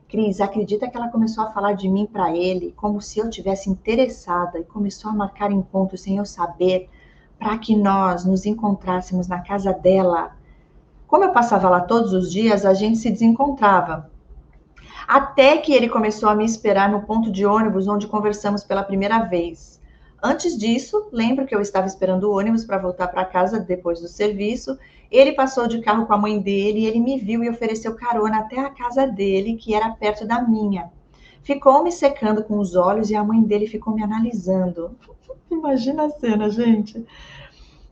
Cris, acredita que ela começou a falar de mim para ele como se eu tivesse interessada e começou a marcar encontros sem eu saber para que nós nos encontrássemos na casa dela. Como eu passava lá todos os dias, a gente se desencontrava. Até que ele começou a me esperar no ponto de ônibus onde conversamos pela primeira vez. Antes disso, lembro que eu estava esperando o ônibus para voltar para casa depois do serviço. Ele passou de carro com a mãe dele, ele me viu e ofereceu carona até a casa dele, que era perto da minha. Ficou me secando com os olhos e a mãe dele ficou me analisando. Imagina a cena, gente.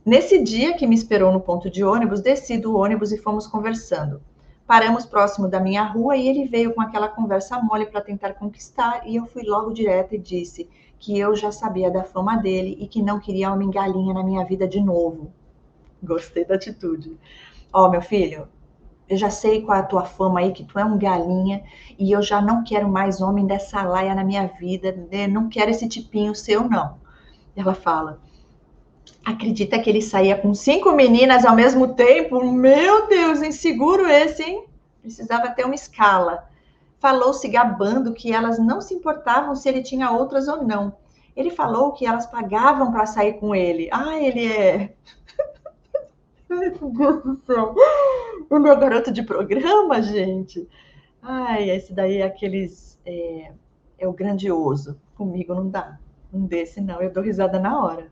Nesse dia que me esperou no ponto de ônibus, desci do ônibus e fomos conversando. Paramos próximo da minha rua e ele veio com aquela conversa mole para tentar conquistar e eu fui logo direta e disse que eu já sabia da fama dele e que não queria homem galinha na minha vida de novo. Gostei da atitude. Ó, meu filho, eu já sei qual é a tua fama aí, que tu é um galinha e eu já não quero mais homem dessa laia na minha vida, né? Não quero esse tipinho seu, não. Ela fala, acredita que ele saía com 5 meninas ao mesmo tempo? Meu Deus, inseguro esse, hein? Precisava ter uma escala. Falou se gabando que elas não se importavam se ele tinha outras ou não. Ele falou que elas pagavam para sair com ele. Ah, ele é. Ai, meu Deus do céu. O meu garoto de programa, gente. Ai, esse daí é aqueles. É o grandioso. Comigo não dá. Um desse não. Eu dou risada na hora.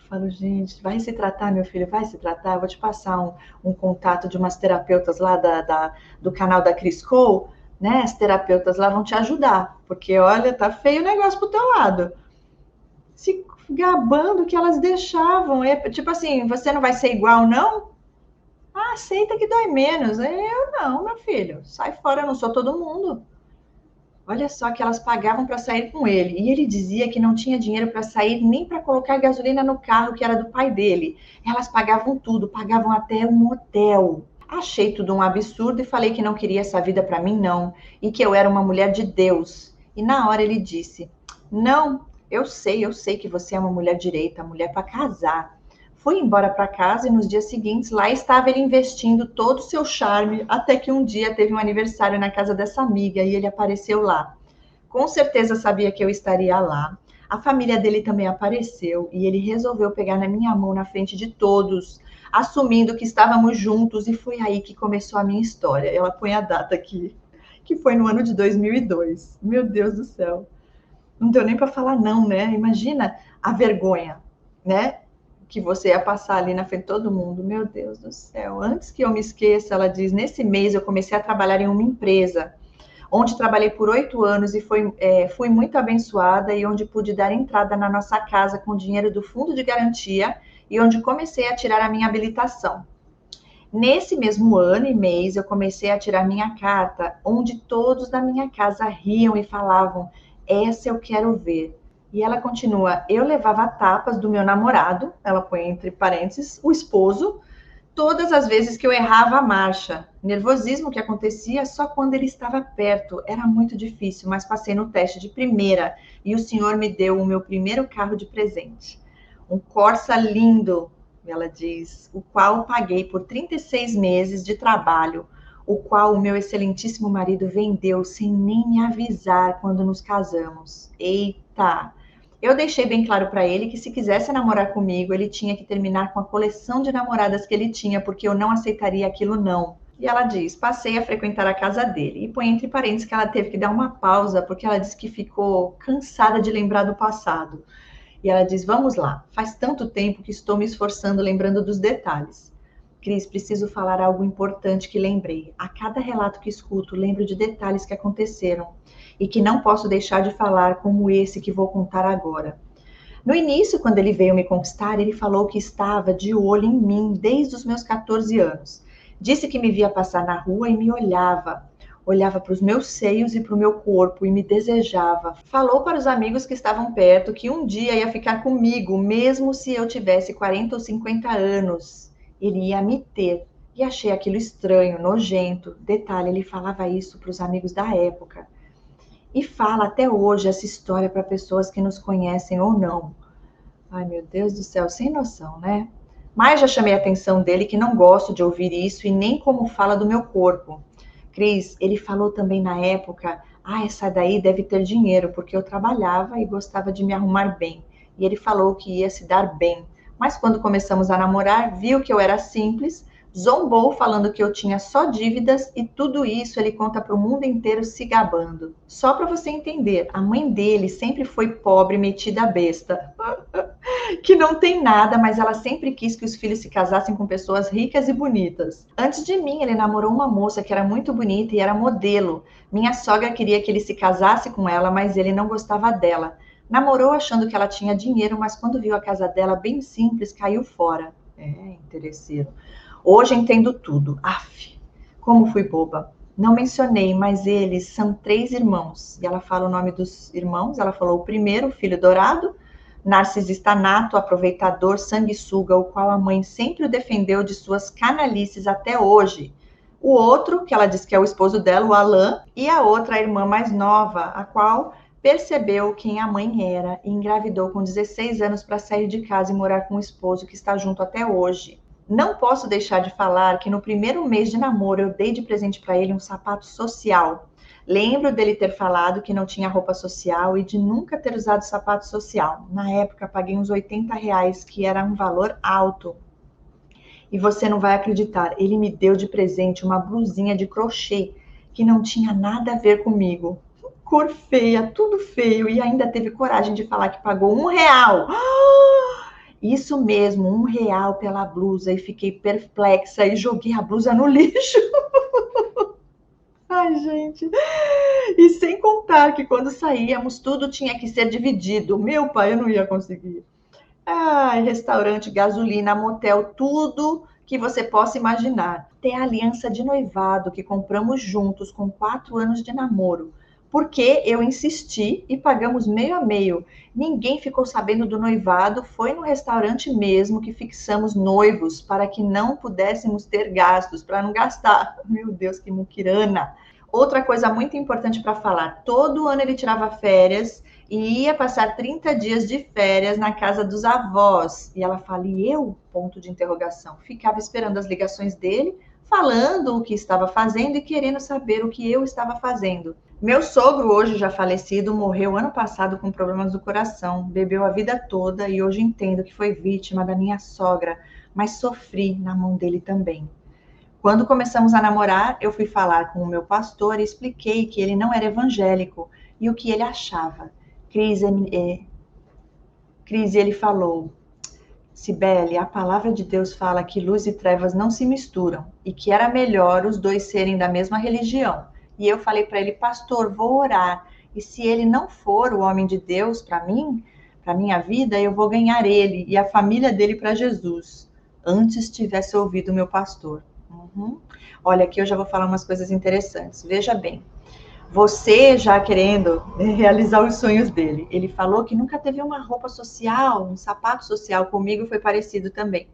Falo, gente, vai se tratar, meu filho, vai se tratar. Eu vou te passar um contato de umas terapeutas lá do canal da Cris Cole, né? As terapeutas lá vão te ajudar, porque olha, tá feio o negócio pro teu lado. Se gabando que elas deixavam, tipo assim, você não vai ser igual, não? Ah, aceita que dói menos. Eu não, meu filho, sai fora, eu não sou todo mundo. Olha só que elas pagavam para sair com ele. E ele dizia que não tinha dinheiro para sair nem para colocar gasolina no carro que era do pai dele. Elas pagavam tudo, pagavam até um hotel. Achei tudo um absurdo e falei que não queria essa vida para mim, não. E que eu era uma mulher de Deus. E na hora ele disse: Não, eu sei que você é uma mulher direita, mulher para casar. Fui embora para casa e nos dias seguintes lá estava ele investindo todo o seu charme, até que um dia teve um aniversário na casa dessa amiga e ele apareceu lá. Com certeza sabia que eu estaria lá. A família dele também apareceu e ele resolveu pegar na minha mão na frente de todos, assumindo que estávamos juntos e foi aí que começou a minha história. Ela põe a data aqui, que foi no ano de 2002. Meu Deus do céu. Não deu nem para falar não, né? Imagina a vergonha, né? Que você ia passar ali na frente de todo mundo. Meu Deus do céu. Antes que eu me esqueça, ela diz, nesse mês eu comecei a trabalhar em uma empresa, onde trabalhei por 8 anos e fui muito abençoada e onde pude dar entrada na nossa casa com dinheiro do fundo de garantia e onde comecei a tirar a minha habilitação. Nesse mesmo ano e mês, eu comecei a tirar minha carta, onde todos da minha casa riam e falavam, essa eu quero ver. E ela continua, eu levava tapas do meu namorado, ela põe entre parênteses, o esposo, todas as vezes que eu errava a marcha. Nervosismo que acontecia só quando ele estava perto. Era muito difícil, mas passei no teste de primeira e o senhor me deu o meu primeiro carro de presente. Um Corsa lindo, Ela diz, o qual paguei por 36 meses de trabalho, o qual o meu excelentíssimo marido vendeu sem nem me avisar quando nos casamos. Eita! Eu deixei bem claro para ele que se quisesse namorar comigo, ele tinha que terminar com a coleção de namoradas que ele tinha, porque eu não aceitaria aquilo não. E ela diz, passei a frequentar a casa dele. E põe entre parênteses que ela teve que dar uma pausa, porque ela disse que ficou cansada de lembrar do passado. E ela diz, vamos lá, faz tanto tempo que estou me esforçando lembrando dos detalhes. Cris, preciso falar algo importante que lembrei. A cada relato que escuto, lembro de detalhes que aconteceram e que não posso deixar de falar, como esse que vou contar agora. No início, quando ele veio me conquistar, ele falou que estava de olho em mim desde os meus 14 anos. Disse que me via passar na rua e me olhava. Olhava para os meus seios e para o meu corpo e me desejava. Falou para os amigos que estavam perto que um dia ia ficar comigo, mesmo se eu tivesse 40 ou 50 anos. Ele ia me ter. E achei aquilo estranho, nojento. Detalhe, ele falava isso para os amigos da época. E fala até hoje essa história para pessoas que nos conhecem ou não. Ai, meu Deus do céu, sem noção, né? Mas já chamei a atenção dele que não gosto de ouvir isso e nem como fala do meu corpo. Cris, ele falou também na época, essa daí deve ter dinheiro, porque eu trabalhava e gostava de me arrumar bem. E ele falou que ia se dar bem. Mas quando começamos a namorar, viu que eu era simples, zombou falando que eu tinha só dívidas e tudo isso ele conta para o mundo inteiro se gabando. Só para você entender, a mãe dele sempre foi pobre, metida besta. Que não tem nada, mas ela sempre quis que os filhos se casassem com pessoas ricas e bonitas. Antes de mim, ele namorou uma moça que era muito bonita e era modelo. Minha sogra queria que ele se casasse com ela, mas ele não gostava dela. Namorou achando que ela tinha dinheiro, mas quando viu a casa dela bem simples, caiu fora. É, interesseiro. Hoje entendo tudo. Aff, como fui boba. Não mencionei, mas eles são 3 irmãos. E ela fala o nome dos irmãos. Ela falou o primeiro, o filho dourado, narcisista nato, aproveitador, sanguessuga, o qual a mãe sempre o defendeu de suas canalices até hoje. O outro, que ela diz que é o esposo dela, o Alain, e a outra, a irmã mais nova, a qual percebeu quem a mãe era e engravidou com 16 anos para sair de casa e morar com o esposo que está junto até hoje. Não posso deixar de falar que no primeiro mês de namoro eu dei de presente para ele um sapato social. Lembro dele ter falado que não tinha roupa social e de nunca ter usado sapato social. Na época, paguei uns R$ 80, que era um valor alto. E você não vai acreditar, ele me deu de presente uma blusinha de crochê que não tinha nada a ver comigo. Cor feia, tudo feio, e ainda teve coragem de falar que pagou R$ 1. Isso mesmo, R$ 1 pela blusa, e fiquei perplexa e joguei a blusa no lixo. Ai, gente. E sem contar que quando saíamos, tudo tinha que ser dividido. Meu pai, eu não ia conseguir. Ai, restaurante, gasolina, motel, tudo que você possa imaginar. Tem a aliança de noivado que compramos juntos com 4 anos de namoro. Porque eu insisti e pagamos meio a meio. Ninguém ficou sabendo do noivado, foi no restaurante mesmo que fixamos noivos para que não pudéssemos ter gastos, para não gastar. Meu Deus, que muquirana! Outra coisa muito importante para falar, todo ano ele tirava férias e ia passar 30 dias de férias na casa dos avós. E ela fala, e eu? Ponto de interrogação. Ficava esperando as ligações dele, falando o que estava fazendo e querendo saber o que eu estava fazendo. Meu sogro, hoje já falecido, morreu ano passado com problemas do coração, bebeu a vida toda e hoje entendo que foi vítima da minha sogra, mas sofri na mão dele também. Quando começamos a namorar, eu fui falar com o meu pastor e expliquei que ele não era evangélico e o que ele achava. Cris, ele falou, Cibele, a palavra de Deus fala que luz e trevas não se misturam e que era melhor os dois serem da mesma religião. E eu falei para ele, pastor, vou orar. E se ele não for o homem de Deus para mim, para minha vida, eu vou ganhar ele e a família dele para Jesus. Antes tivesse ouvido o meu pastor. Uhum. Olha, aqui eu já vou falar umas coisas interessantes. Veja bem, você já querendo realizar os sonhos dele. Ele falou que nunca teve uma roupa social, um sapato social comigo, foi parecido também.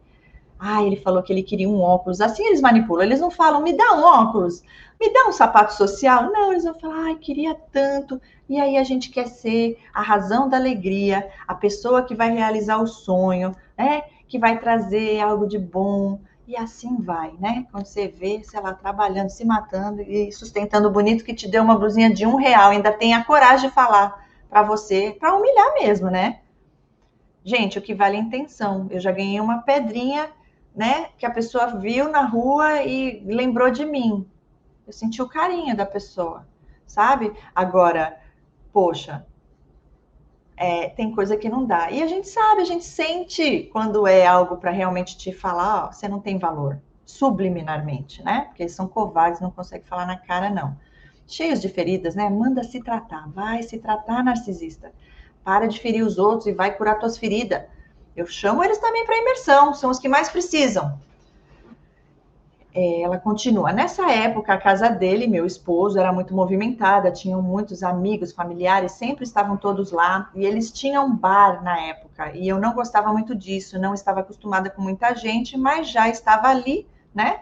Ele falou que ele queria um óculos. Assim eles manipulam, eles não falam, me dá um óculos, me dá um sapato social. Não, eles vão falar, queria tanto. E aí a gente quer ser a razão da alegria, a pessoa que vai realizar o sonho, né? que vai trazer algo de bom. E assim vai, né? Quando você vê, sei lá, trabalhando, se matando e sustentando o bonito que te deu uma blusinha de R$ 1, ainda tem a coragem de falar para você, para humilhar mesmo, né? Gente, o que vale é a intenção. Eu já ganhei uma pedrinha, né? Que a pessoa viu na rua e lembrou de mim. Eu senti o carinho da pessoa, sabe? Agora, poxa, tem coisa que não dá. E a gente sabe, a gente sente quando é algo para realmente te falar, ó, você não tem valor, subliminarmente, né? Porque eles são covardes, não conseguem falar na cara, não. Cheios de feridas, né? Manda se tratar, vai se tratar, narcisista. Para de ferir os outros e vai curar tuas feridas. Eu chamo eles também para imersão, são os que mais precisam. Ela continua. Nessa época, a casa dele, meu esposo, era muito movimentada, tinham muitos amigos, familiares, sempre estavam todos lá, e eles tinham um bar na época, e eu não gostava muito disso, não estava acostumada com muita gente, mas já estava ali, né?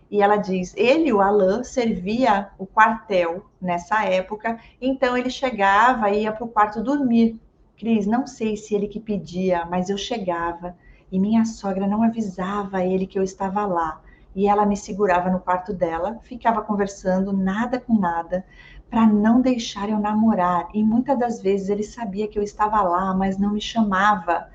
E ela diz, ele, o Alain, servia o quartel nessa época, então ele chegava e ia para o quarto dormir. Cris, não sei se ele que pedia, mas eu chegava e minha sogra não avisava ele que eu estava lá. E ela me segurava no quarto dela, ficava conversando, nada com nada, para não deixar eu namorar. E muitas das vezes ele sabia que eu estava lá, mas não me chamava.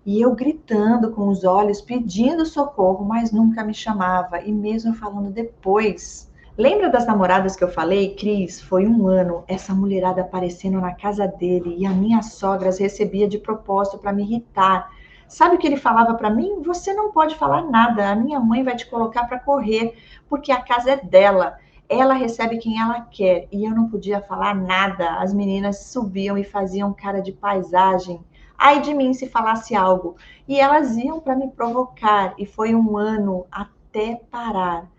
E eu gritando com os olhos, pedindo socorro, mas nunca me chamava. E mesmo falando depois. Lembra das namoradas que eu falei, Cris? Foi um ano essa mulherada aparecendo na casa dele e a minha sogra as recebia de propósito para me irritar. Sabe o que ele falava para mim? Você não pode falar nada, a minha mãe vai te colocar para correr, porque a casa é dela. Ela recebe quem ela quer e eu não podia falar nada. As meninas subiam e faziam cara de paisagem. Ai de mim se falasse algo. E elas iam para me provocar e foi um ano até parar.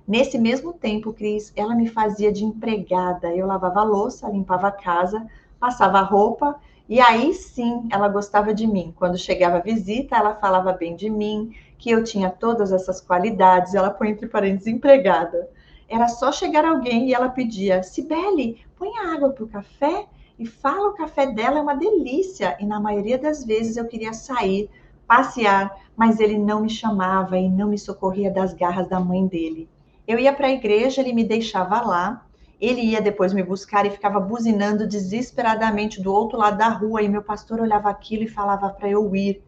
Nesse mesmo tempo, Cris, ela me fazia de empregada. Eu lavava a louça, limpava a casa, passava a roupa e aí sim ela gostava de mim. Quando chegava a visita, ela falava bem de mim, que eu tinha todas essas qualidades. Ela põe entre parênteses empregada. Era só chegar alguém e ela pedia: Cibele, põe a água para o café e fala, o café dela é uma delícia. E na maioria das vezes eu queria sair, passear, mas ele não me chamava e não me socorria das garras da mãe dele. Eu ia para a igreja, ele me deixava lá, ele ia depois me buscar e ficava buzinando desesperadamente do outro lado da rua, e meu pastor olhava aquilo e falava para eu ir.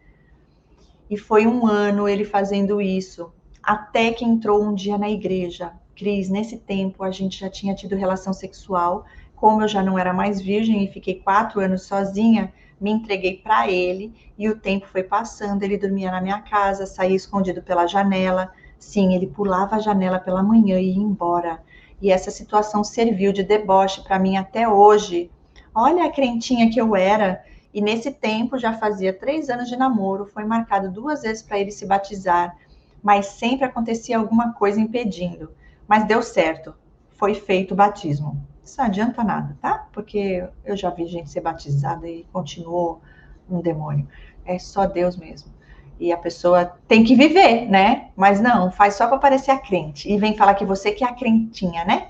E foi um ano ele fazendo isso, até que entrou um dia na igreja. Cris, nesse tempo a gente já tinha tido relação sexual, como eu já não era mais virgem e fiquei 4 anos sozinha, me entreguei para ele e o tempo foi passando, ele dormia na minha casa, saía escondido pela janela. Sim, ele pulava a janela pela manhã e ia embora. E essa situação serviu de deboche para mim até hoje. Olha a crentinha que eu era. E nesse tempo, já fazia 3 anos de namoro, foi marcado 2 vezes para ele se batizar, mas sempre acontecia alguma coisa impedindo. Mas deu certo, foi feito o batismo. Isso não adianta nada, tá? Porque eu já vi gente ser batizada e continuou um demônio. É só Deus mesmo. E a pessoa tem que viver, né? Mas não, faz só para parecer a crente. E vem falar que você que é a crentinha, né?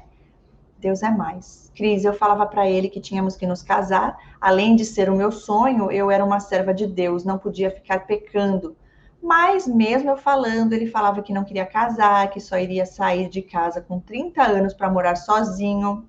Deus é mais. Cris, eu falava para ele que tínhamos que nos casar. Além de ser o meu sonho, eu era uma serva de Deus, não podia ficar pecando. Mas mesmo eu falando, ele falava que não queria casar, que só iria sair de casa com 30 anos para morar sozinho.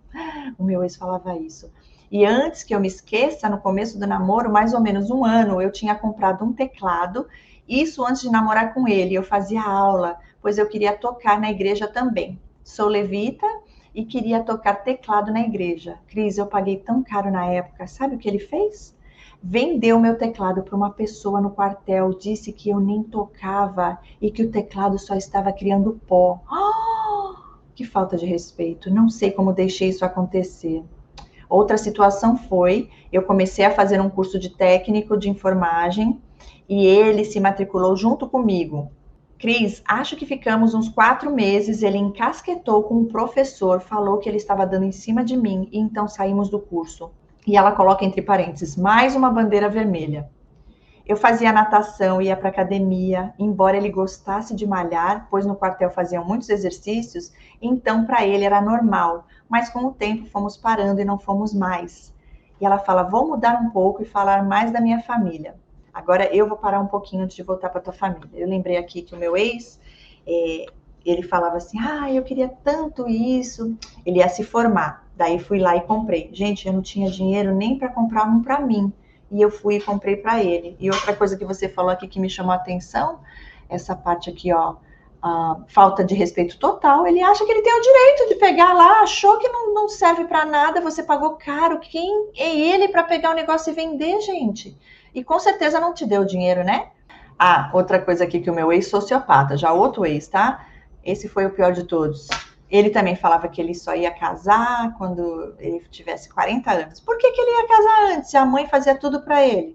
O meu ex falava isso. E antes que eu me esqueça, no começo do namoro, mais ou menos um ano, eu tinha comprado um teclado. Isso antes de namorar com ele. Eu fazia aula, pois eu queria tocar na igreja também. Sou levita e queria tocar teclado na igreja. Cris, eu paguei tão caro na época. Sabe o que ele fez? Vendeu meu teclado para uma pessoa no quartel, disse que eu nem tocava e que o teclado só estava criando pó. Que falta de respeito. Não sei como deixei isso acontecer. Outra situação foi, eu comecei a fazer um curso de técnico de enfermagem e ele se matriculou junto comigo. Cris, acho que ficamos uns 4 meses, ele encasquetou com o professor, falou que ele estava dando em cima de mim, e então saímos do curso. E ela coloca entre parênteses, mais uma bandeira vermelha. Eu fazia natação, ia para academia, embora ele gostasse de malhar, pois no quartel faziam muitos exercícios, então para ele era normal, mas com o tempo fomos parando e não fomos mais. E ela fala, vou mudar um pouco e falar mais da minha família. Agora eu vou parar um pouquinho antes de voltar para tua família. Eu lembrei aqui que o meu ex, ele falava assim, eu queria tanto isso. Ele ia se formar. Daí fui lá e comprei. Gente, eu não tinha dinheiro nem para comprar um para mim. E eu fui e comprei para ele. E outra coisa que você falou aqui que me chamou a atenção, essa parte aqui, ó, a falta de respeito total. Ele acha que ele tem o direito de pegar lá, achou que não serve para nada, você pagou caro. Quem é ele para pegar o negócio e vender, gente? E com certeza não te deu dinheiro, né? Outra coisa aqui que o meu ex-sociopata, já outro ex, tá? Esse foi o pior de todos. Ele também falava que ele só ia casar quando ele tivesse 40 anos. Por que ele ia casar antes? Se a mãe fazia tudo para ele.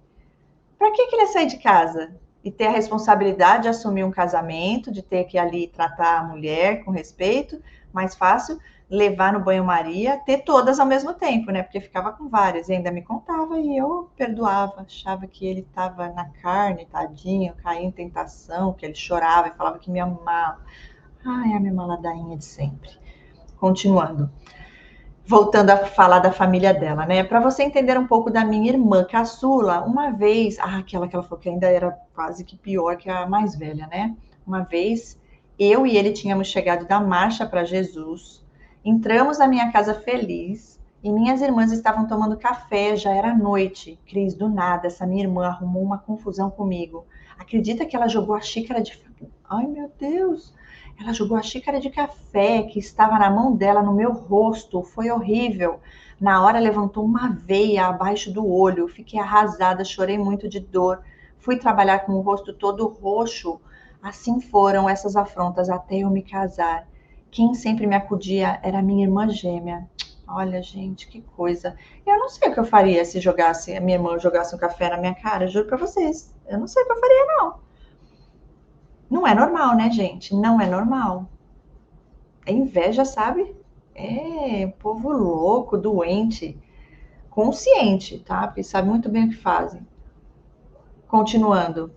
Para que ele ia sair de casa? E ter a responsabilidade de assumir um casamento, de ter que ali tratar a mulher com respeito, mais fácil, levar no banho-maria, ter todas ao mesmo tempo, né? Porque ficava com várias e ainda me contava e eu perdoava, achava que ele estava na carne, tadinho, caía em tentação, que ele chorava e falava que me amava. É a minha ladainha de sempre. Continuando. Voltando a falar da família dela, né? Para você entender um pouco da minha irmã caçula, uma vez, aquela que ela falou que ainda era quase que pior que a mais velha, né? Uma vez, eu e ele tínhamos chegado da marcha para Jesus, entramos na minha casa feliz e minhas irmãs estavam tomando café, já era noite. Cris, do nada, essa minha irmã arrumou uma confusão comigo. Acredita que ela jogou a xícara de... Ai, meu Deus! Ela jogou a xícara de café que estava na mão dela no meu rosto. Foi horrível. Na hora levantou uma veia abaixo do olho. Fiquei arrasada, chorei muito de dor. Fui trabalhar com o rosto todo roxo. Assim foram essas afrontas até eu me casar. Quem sempre me acudia era minha irmã gêmea. Olha, gente, que coisa. Eu não sei o que eu faria se a minha irmã jogasse um café na minha cara, juro pra vocês. Eu não sei o que eu faria, não. Não é normal, né, gente? Não é normal. É inveja, sabe? É povo louco, doente, consciente, tá? Porque sabe muito bem o que fazem. Continuando.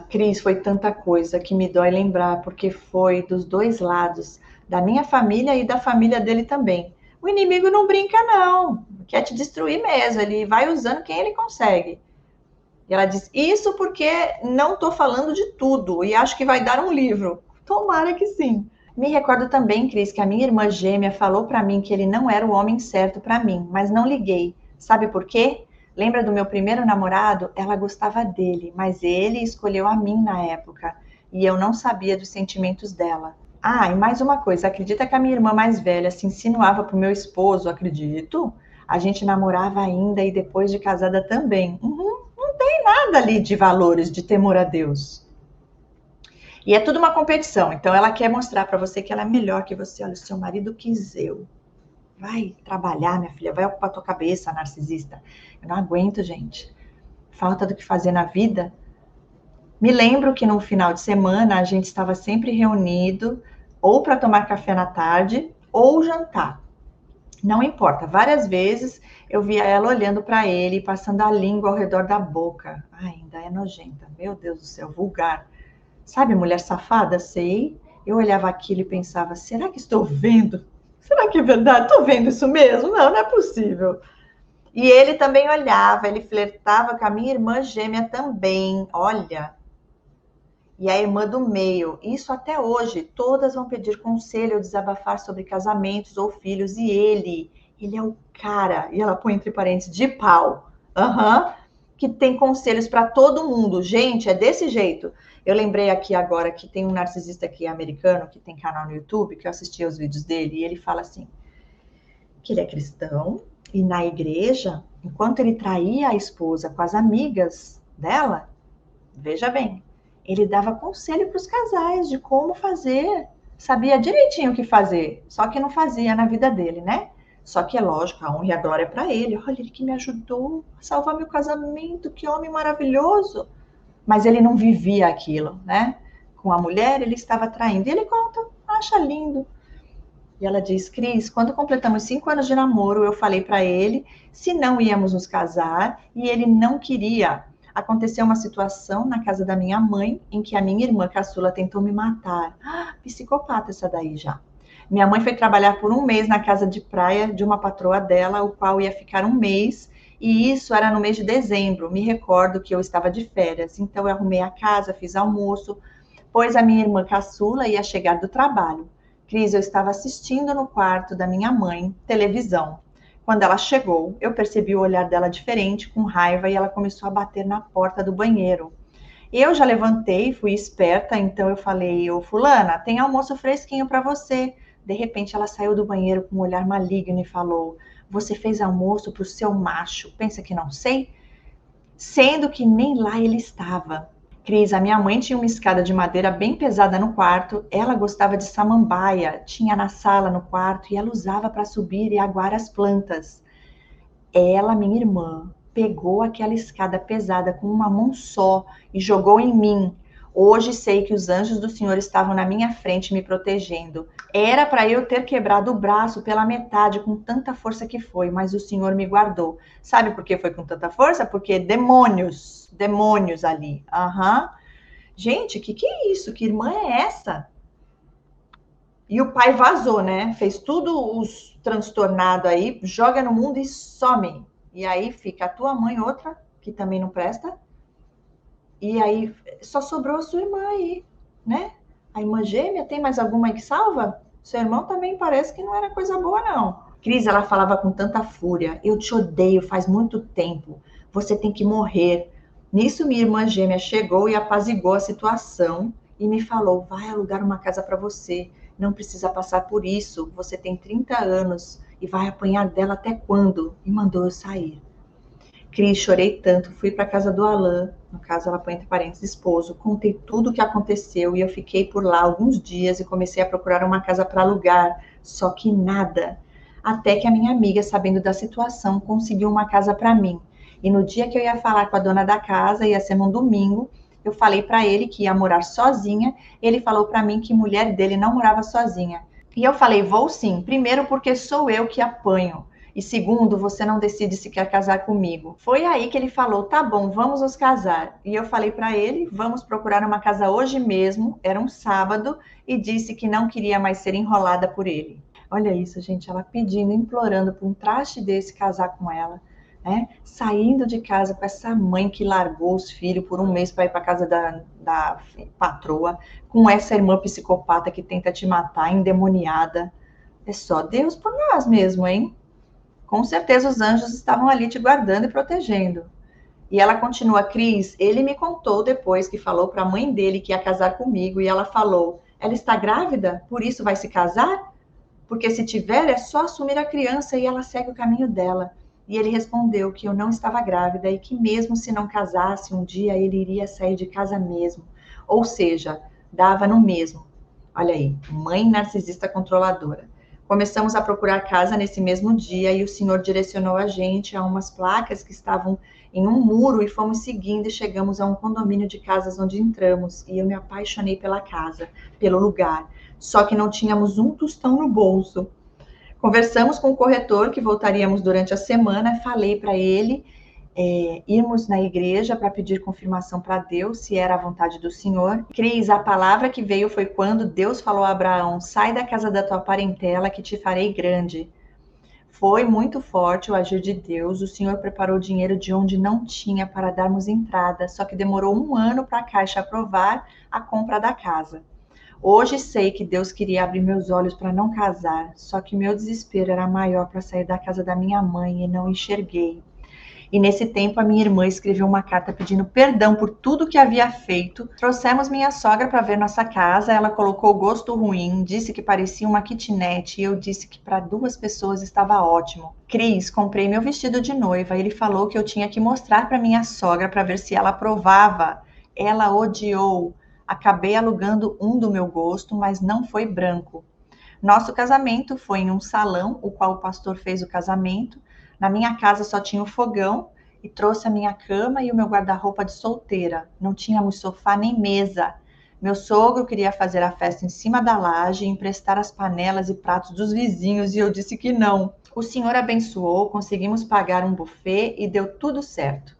Cris, foi tanta coisa que me dói lembrar, porque foi dos dois lados, da minha família e da família dele também. O inimigo não brinca, não. Quer te destruir mesmo. Ele vai usando quem ele consegue. E ela diz, isso porque não estou falando de tudo e acho que vai dar um livro. Tomara que sim. Me recordo também, Cris, que a minha irmã gêmea falou para mim que ele não era o homem certo para mim, mas não liguei. Sabe por quê? Lembra do meu primeiro namorado? Ela gostava dele, mas ele escolheu a mim na época e eu não sabia dos sentimentos dela. E mais uma coisa, acredita que a minha irmã mais velha se insinuava pro meu esposo? Acredito. A gente namorava ainda e depois de casada também. Não tem nada ali de valores, de temor a Deus. E é tudo uma competição. Então ela quer mostrar para você que ela é melhor que você. Olha, o seu marido quis eu. Vai trabalhar, minha filha. Vai ocupar tua cabeça, narcisista. Eu não aguento, gente. Falta do que fazer na vida. Me lembro que no final de semana a gente estava sempre reunido ou para tomar café na tarde ou jantar. Não importa. Várias vezes eu via ela olhando para ele, passando a língua ao redor da boca. Ainda é nojenta. Meu Deus do céu, vulgar. Sabe, mulher safada? Sei. Eu olhava aquilo e pensava, será que estou vendo? Será que é verdade? Estou vendo isso mesmo? Não é possível. E ele também olhava, ele flertava com a minha irmã gêmea também. Olha. E a irmã do meio. Isso até hoje. Todas vão pedir conselho ou desabafar sobre casamentos ou filhos. E ele é o cara, e ela põe entre parênteses, de pau. Que tem conselhos para todo mundo. Gente, é desse jeito. Eu lembrei aqui agora que tem um narcisista aqui americano que tem canal no YouTube, que eu assisti aos vídeos dele, e ele fala assim, que ele é cristão, e na igreja, enquanto ele traía a esposa com as amigas dela, veja bem, ele dava conselho para os casais de como fazer, sabia direitinho o que fazer, só que não fazia na vida dele, né? Só que é lógico, a honra e a glória é para ele. Olha, ele que me ajudou a salvar meu casamento, que homem maravilhoso. Mas ele não vivia aquilo, né? Com a mulher, ele estava traindo. E ele conta, acha lindo. E ela diz, Cris, quando completamos 5 anos de namoro, eu falei para ele se não íamos nos casar e ele não queria. Aconteceu uma situação na casa da minha mãe em que a minha irmã caçula tentou me matar. Psicopata essa daí já. Minha mãe foi trabalhar por 1 mês na casa de praia de uma patroa dela, o qual ia ficar 1 mês, E isso era no mês de dezembro. Me recordo que eu estava de férias, então eu arrumei a casa, fiz almoço, pois a minha irmã caçula ia chegar do trabalho. Cris, eu estava assistindo no quarto da minha mãe televisão. Quando ela chegou, eu percebi o olhar dela diferente, com raiva, e ela começou a bater na porta do banheiro. Eu já levantei, fui esperta, então eu falei: ô fulana, tem almoço fresquinho para você. De repente ela saiu do banheiro com um olhar maligno e falou: você fez almoço pro seu macho, pensa que não sei? Sendo que nem lá ele estava. Cris, a minha mãe tinha uma escada de madeira bem pesada no quarto, ela gostava de samambaia, tinha na sala, no quarto, e ela usava para subir e aguar as plantas. Ela, minha irmã, pegou aquela escada pesada com uma mão só e jogou em mim. Hoje sei que os anjos do Senhor estavam na minha frente me protegendo. Era para eu ter quebrado o braço pela metade com tanta força que foi, mas o Senhor me guardou. Sabe por que foi com tanta força? Porque demônios ali. Aham. Gente, que é isso? Que irmã é essa? E o pai vazou, né? Fez tudo os transtornado aí, joga no mundo e some. E aí fica a tua mãe, outra, que também não presta. E aí só sobrou a sua irmã aí, né? A irmã gêmea, tem mais alguma aí que salva? Seu irmão também parece que não era coisa boa, não. Cris, ela falava com tanta fúria: eu te odeio faz muito tempo. Você tem que morrer. Nisso, minha irmã gêmea chegou e apaziguou a situação e me falou: vai alugar uma casa para você. Não precisa passar por isso. Você tem 30 anos e vai apanhar dela até quando? E mandou eu sair. Cris, chorei tanto, fui para casa do Alain, no caso ela põe entre parênteses, esposo, contei tudo o que aconteceu e eu fiquei por lá alguns dias e comecei a procurar uma casa para alugar, só que nada. Até que a minha amiga, sabendo da situação, conseguiu uma casa para mim. E no dia que eu ia falar com a dona da casa, ia ser num domingo, eu falei para ele que ia morar sozinha, ele falou para mim que mulher dele não morava sozinha. E eu falei: vou sim, primeiro porque sou eu que apanho. E segundo, você não decide se quer casar comigo. Foi aí que ele falou: tá bom, vamos nos casar. E eu falei para ele: vamos procurar uma casa hoje mesmo. Era um sábado e disse que não queria mais ser enrolada por ele. Olha isso, gente, ela pedindo, implorando para um traste desse casar com ela, né? Saindo de casa com essa mãe que largou os filhos por um mês para ir para casa da patroa, com essa irmã psicopata que tenta te matar, endemoniada. É só Deus por nós mesmo, hein? Com certeza os anjos estavam ali te guardando e protegendo. E ela continua: Cris, ele me contou depois que falou para a mãe dele que ia casar comigo e ela falou: ela está grávida, por isso vai se casar? Porque se tiver é só assumir a criança e ela segue o caminho dela. E ele respondeu que eu não estava grávida e que mesmo se não casasse um dia ele iria sair de casa mesmo. Ou seja, dava no mesmo. Olha aí, mãe narcisista controladora. Começamos a procurar casa nesse mesmo dia e o senhor direcionou a gente a umas placas que estavam em um muro e fomos seguindo e chegamos a um condomínio de casas onde entramos e eu me apaixonei pela casa, pelo lugar. Só que não tínhamos um tostão no bolso. Conversamos com o corretor que voltaríamos durante a semana, falei para ele irmos na igreja para pedir confirmação para Deus se era a vontade do Senhor. Cris, a palavra que veio foi quando Deus falou a Abraão: sai da casa da tua parentela que te farei grande. Foi muito forte o agir de Deus. O Senhor preparou dinheiro de onde não tinha para darmos entrada, só que demorou 1 ano para a Caixa aprovar a compra da casa. Hoje sei que Deus queria abrir meus olhos para não casar, só que meu desespero era maior para sair da casa da minha mãe e não enxerguei. E nesse tempo a minha irmã escreveu uma carta pedindo perdão por tudo que havia feito. Trouxemos minha sogra para ver nossa casa, ela colocou gosto ruim, disse que parecia uma kitnet e eu disse que para 2 pessoas estava ótimo. Cris, comprei meu vestido de noiva, ele falou que eu tinha que mostrar para minha sogra para ver se ela aprovava. Ela odiou. Acabei alugando um do meu gosto, mas não foi branco. Nosso casamento foi em um salão, o qual o pastor fez o casamento. Na minha casa só tinha o fogão e trouxe a minha cama e o meu guarda-roupa de solteira. Não tínhamos sofá nem mesa. Meu sogro queria fazer a festa em cima da laje e emprestar as panelas e pratos dos vizinhos e eu disse que não. O Senhor abençoou, conseguimos pagar um buffet e deu tudo certo.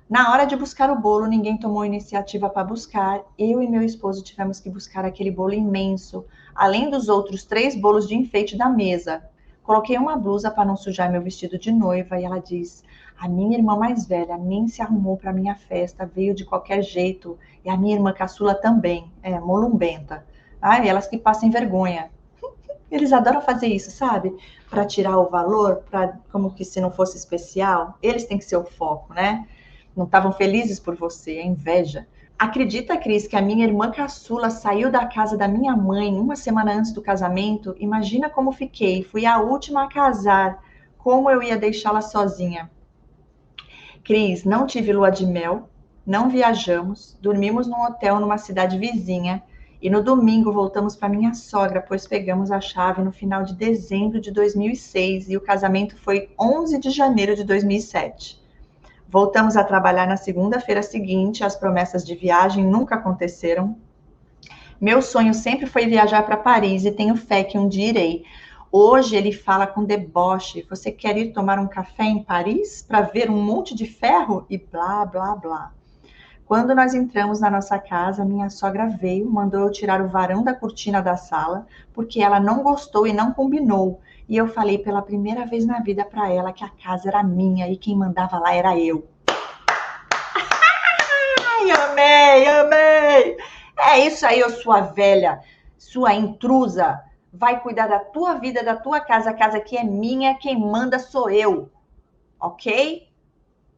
Na hora de buscar o bolo, ninguém tomou iniciativa para buscar. Eu e meu esposo tivemos que buscar aquele bolo imenso, além dos outros 3 bolos de enfeite da mesa. Coloquei uma blusa para não sujar meu vestido de noiva e ela diz: A minha irmã mais velha nem se arrumou para minha festa, veio de qualquer jeito. E a minha irmã caçula também, molumbenta. Ai, elas que passem vergonha. Eles adoram fazer isso, sabe? Para tirar o valor, para como que se não fosse especial. Eles têm que ser o foco, né? Não estavam felizes por você, é inveja. Acredita, Cris, que a minha irmã caçula saiu da casa da minha mãe uma semana antes do casamento? Imagina como fiquei. Fui a última a casar. Como eu ia deixá-la sozinha? Cris, não tive lua de mel, não viajamos, dormimos num hotel numa cidade vizinha e no domingo voltamos para minha sogra, pois pegamos a chave no final de dezembro de 2006 e o casamento foi 11 de janeiro de 2007. Voltamos a trabalhar na segunda-feira seguinte, as promessas de viagem nunca aconteceram. Meu sonho sempre foi viajar para Paris e tenho fé que um dia irei. Hoje ele fala com deboche: você quer ir tomar um café em Paris para ver um monte de ferro? E blá, blá, blá. Quando nós entramos na nossa casa, minha sogra veio, mandou eu tirar o varão da cortina da sala, porque ela não gostou e não combinou. E eu falei pela primeira vez na vida para ela que a casa era minha e quem mandava lá era eu. Ai, amei, amei! É isso aí, ô sua velha, sua intrusa. Vai cuidar da tua vida, da tua casa. A casa aqui é minha, quem manda sou eu. Ok?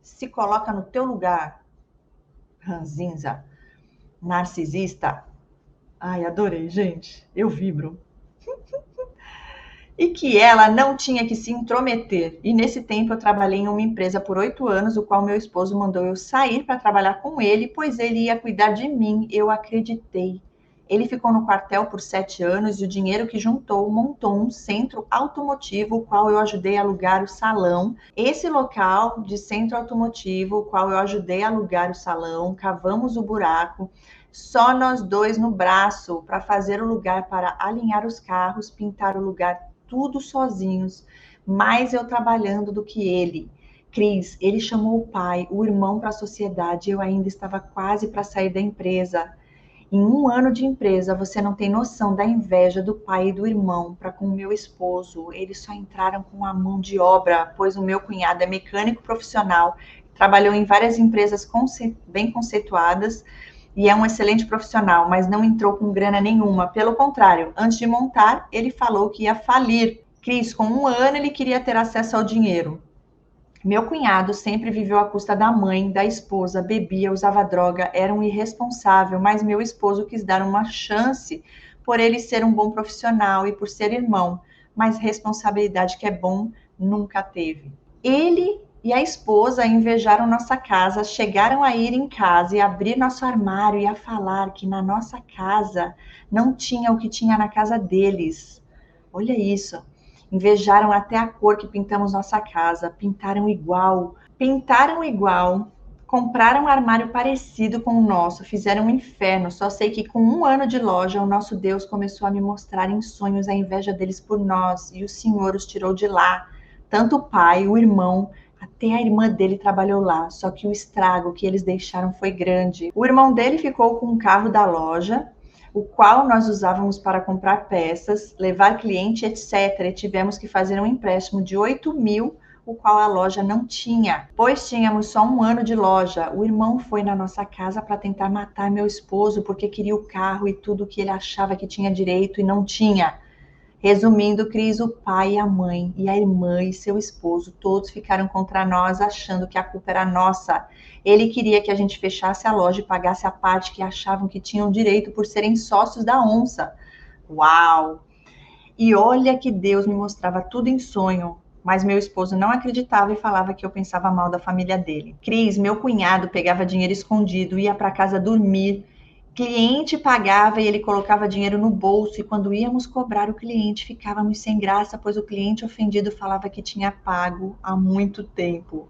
Se coloca no teu lugar. Ranzinza, narcisista. Ai, adorei, gente. Eu vibro. E que ela não tinha que se intrometer. E nesse tempo eu trabalhei em uma empresa por 8 anos, o qual meu esposo mandou eu sair para trabalhar com ele, pois ele ia cuidar de mim. Eu acreditei. Ele ficou no quartel por 7 anos e o dinheiro que juntou montou um centro automotivo, o qual eu ajudei a alugar o salão. Esse local de centro automotivo, o qual eu ajudei a alugar o salão, cavamos o buraco, só nós dois no braço para fazer o lugar para alinhar os carros, pintar o lugar tudo sozinhos, mais eu trabalhando do que ele. Cris, ele chamou o pai, o irmão para a sociedade, eu ainda estava quase para sair da empresa. Em 1 ano de empresa, você não tem noção da inveja do pai e do irmão para com o meu esposo. Eles só entraram com a mão de obra, pois o meu cunhado é mecânico profissional, trabalhou em várias empresas bem conceituadas e é um excelente profissional, mas não entrou com grana nenhuma. Pelo contrário, antes de montar, ele falou que ia falir. Cris, com 1 ano ele queria ter acesso ao dinheiro. Meu cunhado sempre viveu à custa da mãe, da esposa, bebia, usava droga, era um irresponsável, mas meu esposo quis dar uma chance por ele ser um bom profissional e por ser irmão, mas responsabilidade que é bom nunca teve. Ele e a esposa invejaram nossa casa, chegaram a ir em casa e abrir nosso armário e a falar que na nossa casa não tinha o que tinha na casa deles. Olha isso. Invejaram até a cor que pintamos nossa casa, pintaram igual, compraram um armário parecido com o nosso, fizeram um inferno. Só sei que com 1 ano de loja, o nosso Deus começou a me mostrar em sonhos a inveja deles por nós, e o Senhor os tirou de lá. Tanto o pai, o irmão, até a irmã dele trabalhou lá, só que o estrago que eles deixaram foi grande. O irmão dele ficou com um carro da loja, o qual nós usávamos para comprar peças, levar cliente, etc. E tivemos que fazer um empréstimo de 8.000, o qual a loja não tinha, pois tínhamos só 1 ano de loja. O irmão foi na nossa casa para tentar matar meu esposo, porque queria o carro e tudo que ele achava que tinha direito e não tinha. Resumindo, Cris, o pai, a mãe e a irmã e seu esposo, todos ficaram contra nós, achando que a culpa era nossa. Ele queria que a gente fechasse a loja e pagasse a parte que achavam que tinham direito por serem sócios da onça. Uau! E olha que Deus me mostrava tudo em sonho, mas meu esposo não acreditava e falava que eu pensava mal da família dele. Cris, meu cunhado pegava dinheiro escondido, ia para casa dormir, cliente pagava e ele colocava dinheiro no bolso, e quando íamos cobrar o cliente, ficávamos sem graça, pois o cliente ofendido falava que tinha pago há muito tempo.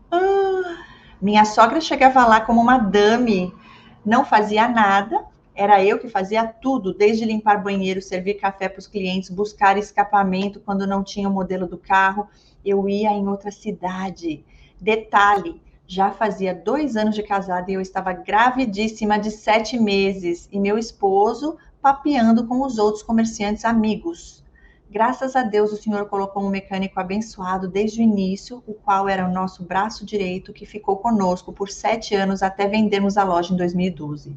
Minha sogra chegava lá como uma dame, não fazia nada, era eu que fazia tudo, desde limpar banheiro, servir café para os clientes, buscar escapamento quando não tinha o modelo do carro, eu ia em outra cidade. Detalhe, já fazia 2 anos de casada e eu estava gravidíssima de 7 meses e meu esposo papeando com os outros comerciantes amigos. Graças a Deus, o Senhor colocou um mecânico abençoado desde o início, o qual era o nosso braço direito, que ficou conosco por 7 anos até vendermos a loja em 2012.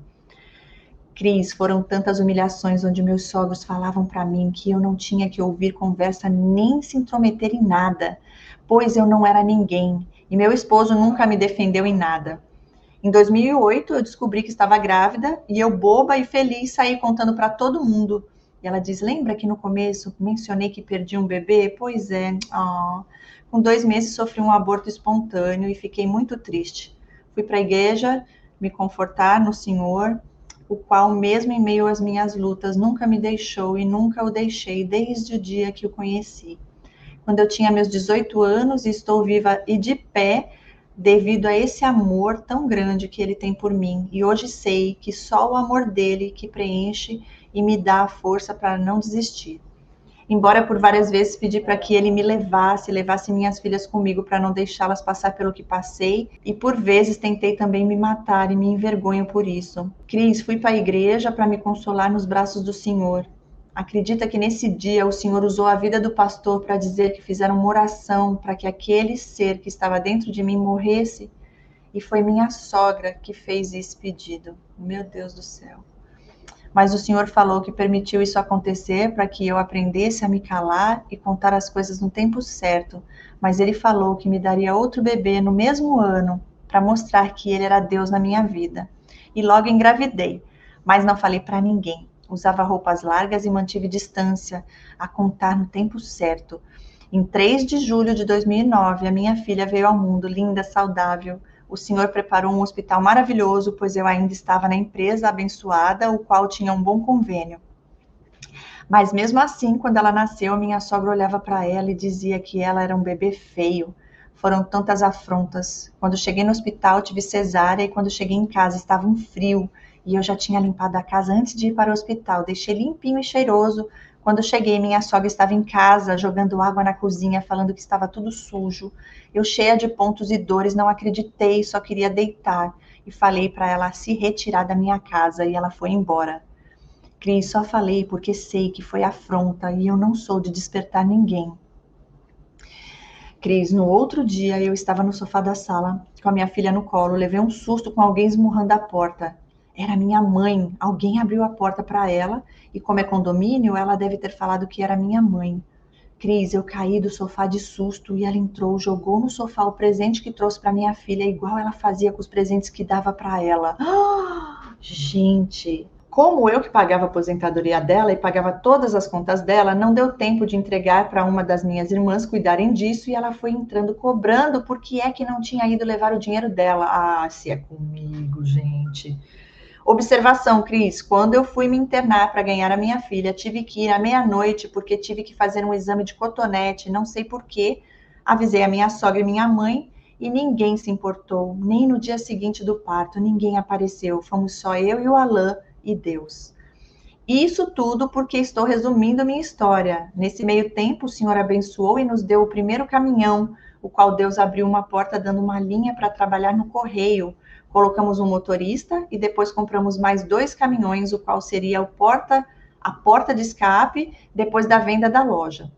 Cris, foram tantas humilhações onde meus sogros falavam para mim que eu não tinha que ouvir conversa nem se intrometer em nada, pois eu não era ninguém e meu esposo nunca me defendeu em nada. Em 2008, eu descobri que estava grávida e eu, boba e feliz, saí contando para todo mundo. E ela diz: lembra que no começo mencionei que perdi um bebê? Pois é. Oh. Com 2 meses sofri um aborto espontâneo e fiquei muito triste. Fui para a igreja me confortar no Senhor, o qual, mesmo em meio às minhas lutas, nunca me deixou e nunca o deixei desde o dia que o conheci. Quando eu tinha meus 18 anos e estou viva e de pé, devido a esse amor tão grande que ele tem por mim. E hoje sei que só o amor dele que preenche e me dá a força para não desistir. Embora por várias vezes pedi para que ele me levasse minhas filhas comigo para não deixá-las passar pelo que passei, e por vezes tentei também me matar e me envergonho por isso. Cris, fui para a igreja para me consolar nos braços do Senhor. Acredita que nesse dia o Senhor usou a vida do pastor para dizer que fizeram uma oração para que aquele ser que estava dentro de mim morresse? E foi minha sogra que fez esse pedido. Meu Deus do céu. Mas o Senhor falou que permitiu isso acontecer para que eu aprendesse a me calar e contar as coisas no tempo certo. Mas ele falou que me daria outro bebê no mesmo ano para mostrar que ele era Deus na minha vida. E logo engravidei, mas não falei para ninguém. Usava roupas largas e mantive distância, a contar no tempo certo. Em 3 de julho de 2009, a minha filha veio ao mundo, linda, saudável. O Senhor preparou um hospital maravilhoso, pois eu ainda estava na empresa abençoada, o qual tinha um bom convênio. Mas mesmo assim, quando ela nasceu, minha sogra olhava para ela e dizia que ela era um bebê feio. Foram tantas afrontas. Quando cheguei no hospital, tive cesárea e quando cheguei em casa estava um frio. E eu já tinha limpado a casa antes de ir para o hospital. Deixei limpinho e cheiroso. Quando cheguei, minha sogra estava em casa, jogando água na cozinha, falando que estava tudo sujo. Eu, cheia de pontos e dores, não acreditei, só queria deitar. E falei para ela se retirar da minha casa e ela foi embora. Cris, só falei porque sei que foi afronta e eu não sou de despertar ninguém. Cris, no outro dia eu estava no sofá da sala com a minha filha no colo, levei um susto com alguém esmurrando a porta. Era minha mãe, alguém abriu a porta para ela e como é condomínio, ela deve ter falado que era minha mãe. Cris, eu caí do sofá de susto e ela entrou, jogou no sofá o presente que trouxe para minha filha, igual ela fazia com os presentes que dava para ela. Gente, como eu que pagava a aposentadoria dela e pagava todas as contas dela, não deu tempo de entregar para uma das minhas irmãs cuidarem disso e ela foi entrando cobrando porque é que não tinha ido levar o dinheiro dela. Ah, se é comigo, gente. Observação, Cris, quando eu fui me internar para ganhar a minha filha, tive que ir à meia-noite porque tive que fazer um exame de cotonete, não sei porquê. Avisei a minha sogra e minha mãe e ninguém se importou, nem no dia seguinte do parto, ninguém apareceu. Fomos só eu e o Alain e Deus. Isso tudo porque estou resumindo minha história. Nesse meio tempo, o Senhor abençoou e nos deu o primeiro caminhão, o qual Deus abriu uma porta dando uma linha para trabalhar no correio. Colocamos um motorista e depois compramos mais 2 caminhões, o qual seria a porta de escape depois da venda da loja.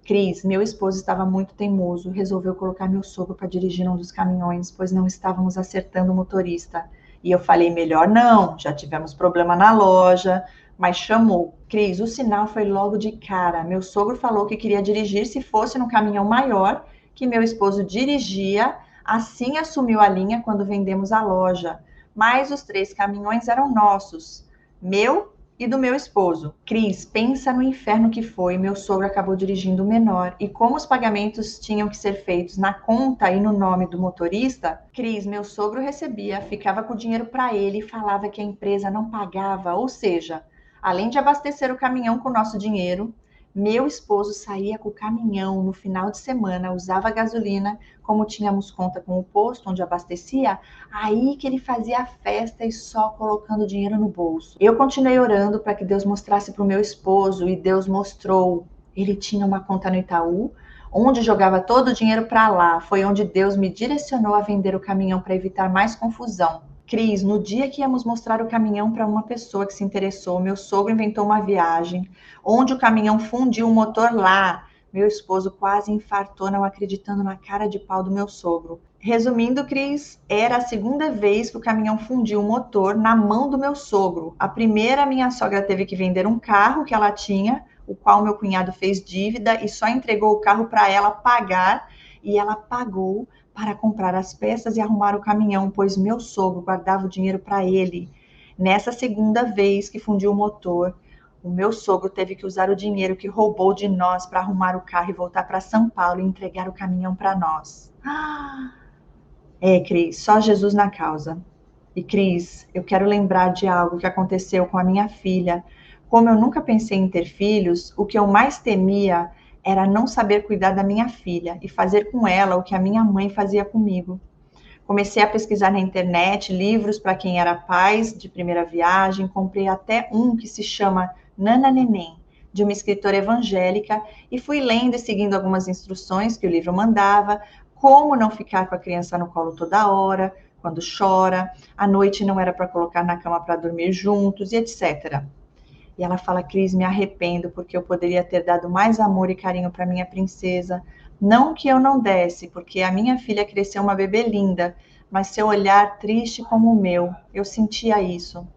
Cris, meu esposo estava muito teimoso, resolveu colocar meu sogro para dirigir um dos caminhões, pois não estávamos acertando o motorista. E eu falei, melhor não, já tivemos problema na loja, mas chamou. Cris, o sinal foi logo de cara. Meu sogro falou que queria dirigir se fosse no caminhão maior, que meu esposo dirigia, assim assumiu a linha quando vendemos a loja. Mas os 3 caminhões eram nossos, meu e do meu esposo. Cris, pensa no inferno que foi. Meu sogro acabou dirigindo o menor. E como os pagamentos tinham que ser feitos na conta e no nome do motorista, Cris, meu sogro recebia, ficava com o dinheiro para ele e falava que a empresa não pagava. Ou seja, além de abastecer o caminhão com o nosso dinheiro, meu esposo saía com o caminhão no final de semana, usava gasolina, como tínhamos conta com o posto onde abastecia, aí que ele fazia a festa e só colocando dinheiro no bolso. Eu continuei orando para que Deus mostrasse para o meu esposo e Deus mostrou. Ele tinha uma conta no Itaú, onde jogava todo o dinheiro para lá. Foi onde Deus me direcionou a vender o caminhão para evitar mais confusão. Cris, no dia que íamos mostrar o caminhão para uma pessoa que se interessou, meu sogro inventou uma viagem, onde o caminhão fundiu o motor lá. Meu esposo quase infartou, não acreditando na cara de pau do meu sogro. Resumindo, Cris, era a segunda vez que o caminhão fundiu o motor na mão do meu sogro. A primeira, minha sogra teve que vender um carro que ela tinha, o qual meu cunhado fez dívida e só entregou o carro para ela pagar, e ela pagou para comprar as peças e arrumar o caminhão, pois meu sogro guardava o dinheiro para ele. Nessa segunda vez que fundiu o motor, o meu sogro teve que usar o dinheiro que roubou de nós para arrumar o carro e voltar para São Paulo e entregar o caminhão para nós. Cris, só Jesus na causa. E Cris, eu quero lembrar de algo que aconteceu com a minha filha. Como eu nunca pensei em ter filhos, o que eu mais temia era não saber cuidar da minha filha e fazer com ela o que a minha mãe fazia comigo. Comecei a pesquisar na internet livros para quem era pais de primeira viagem, comprei até um que se chama Nana Neném, de uma escritora evangélica, e fui lendo e seguindo algumas instruções que o livro mandava, como não ficar com a criança no colo toda hora, quando chora, à noite não era para colocar na cama para dormir juntos, e etc. E ela fala, Cris, me arrependo porque eu poderia ter dado mais amor e carinho para minha princesa. Não que eu não desse, porque a minha filha cresceu uma bebê linda, mas seu olhar triste como o meu, eu sentia isso.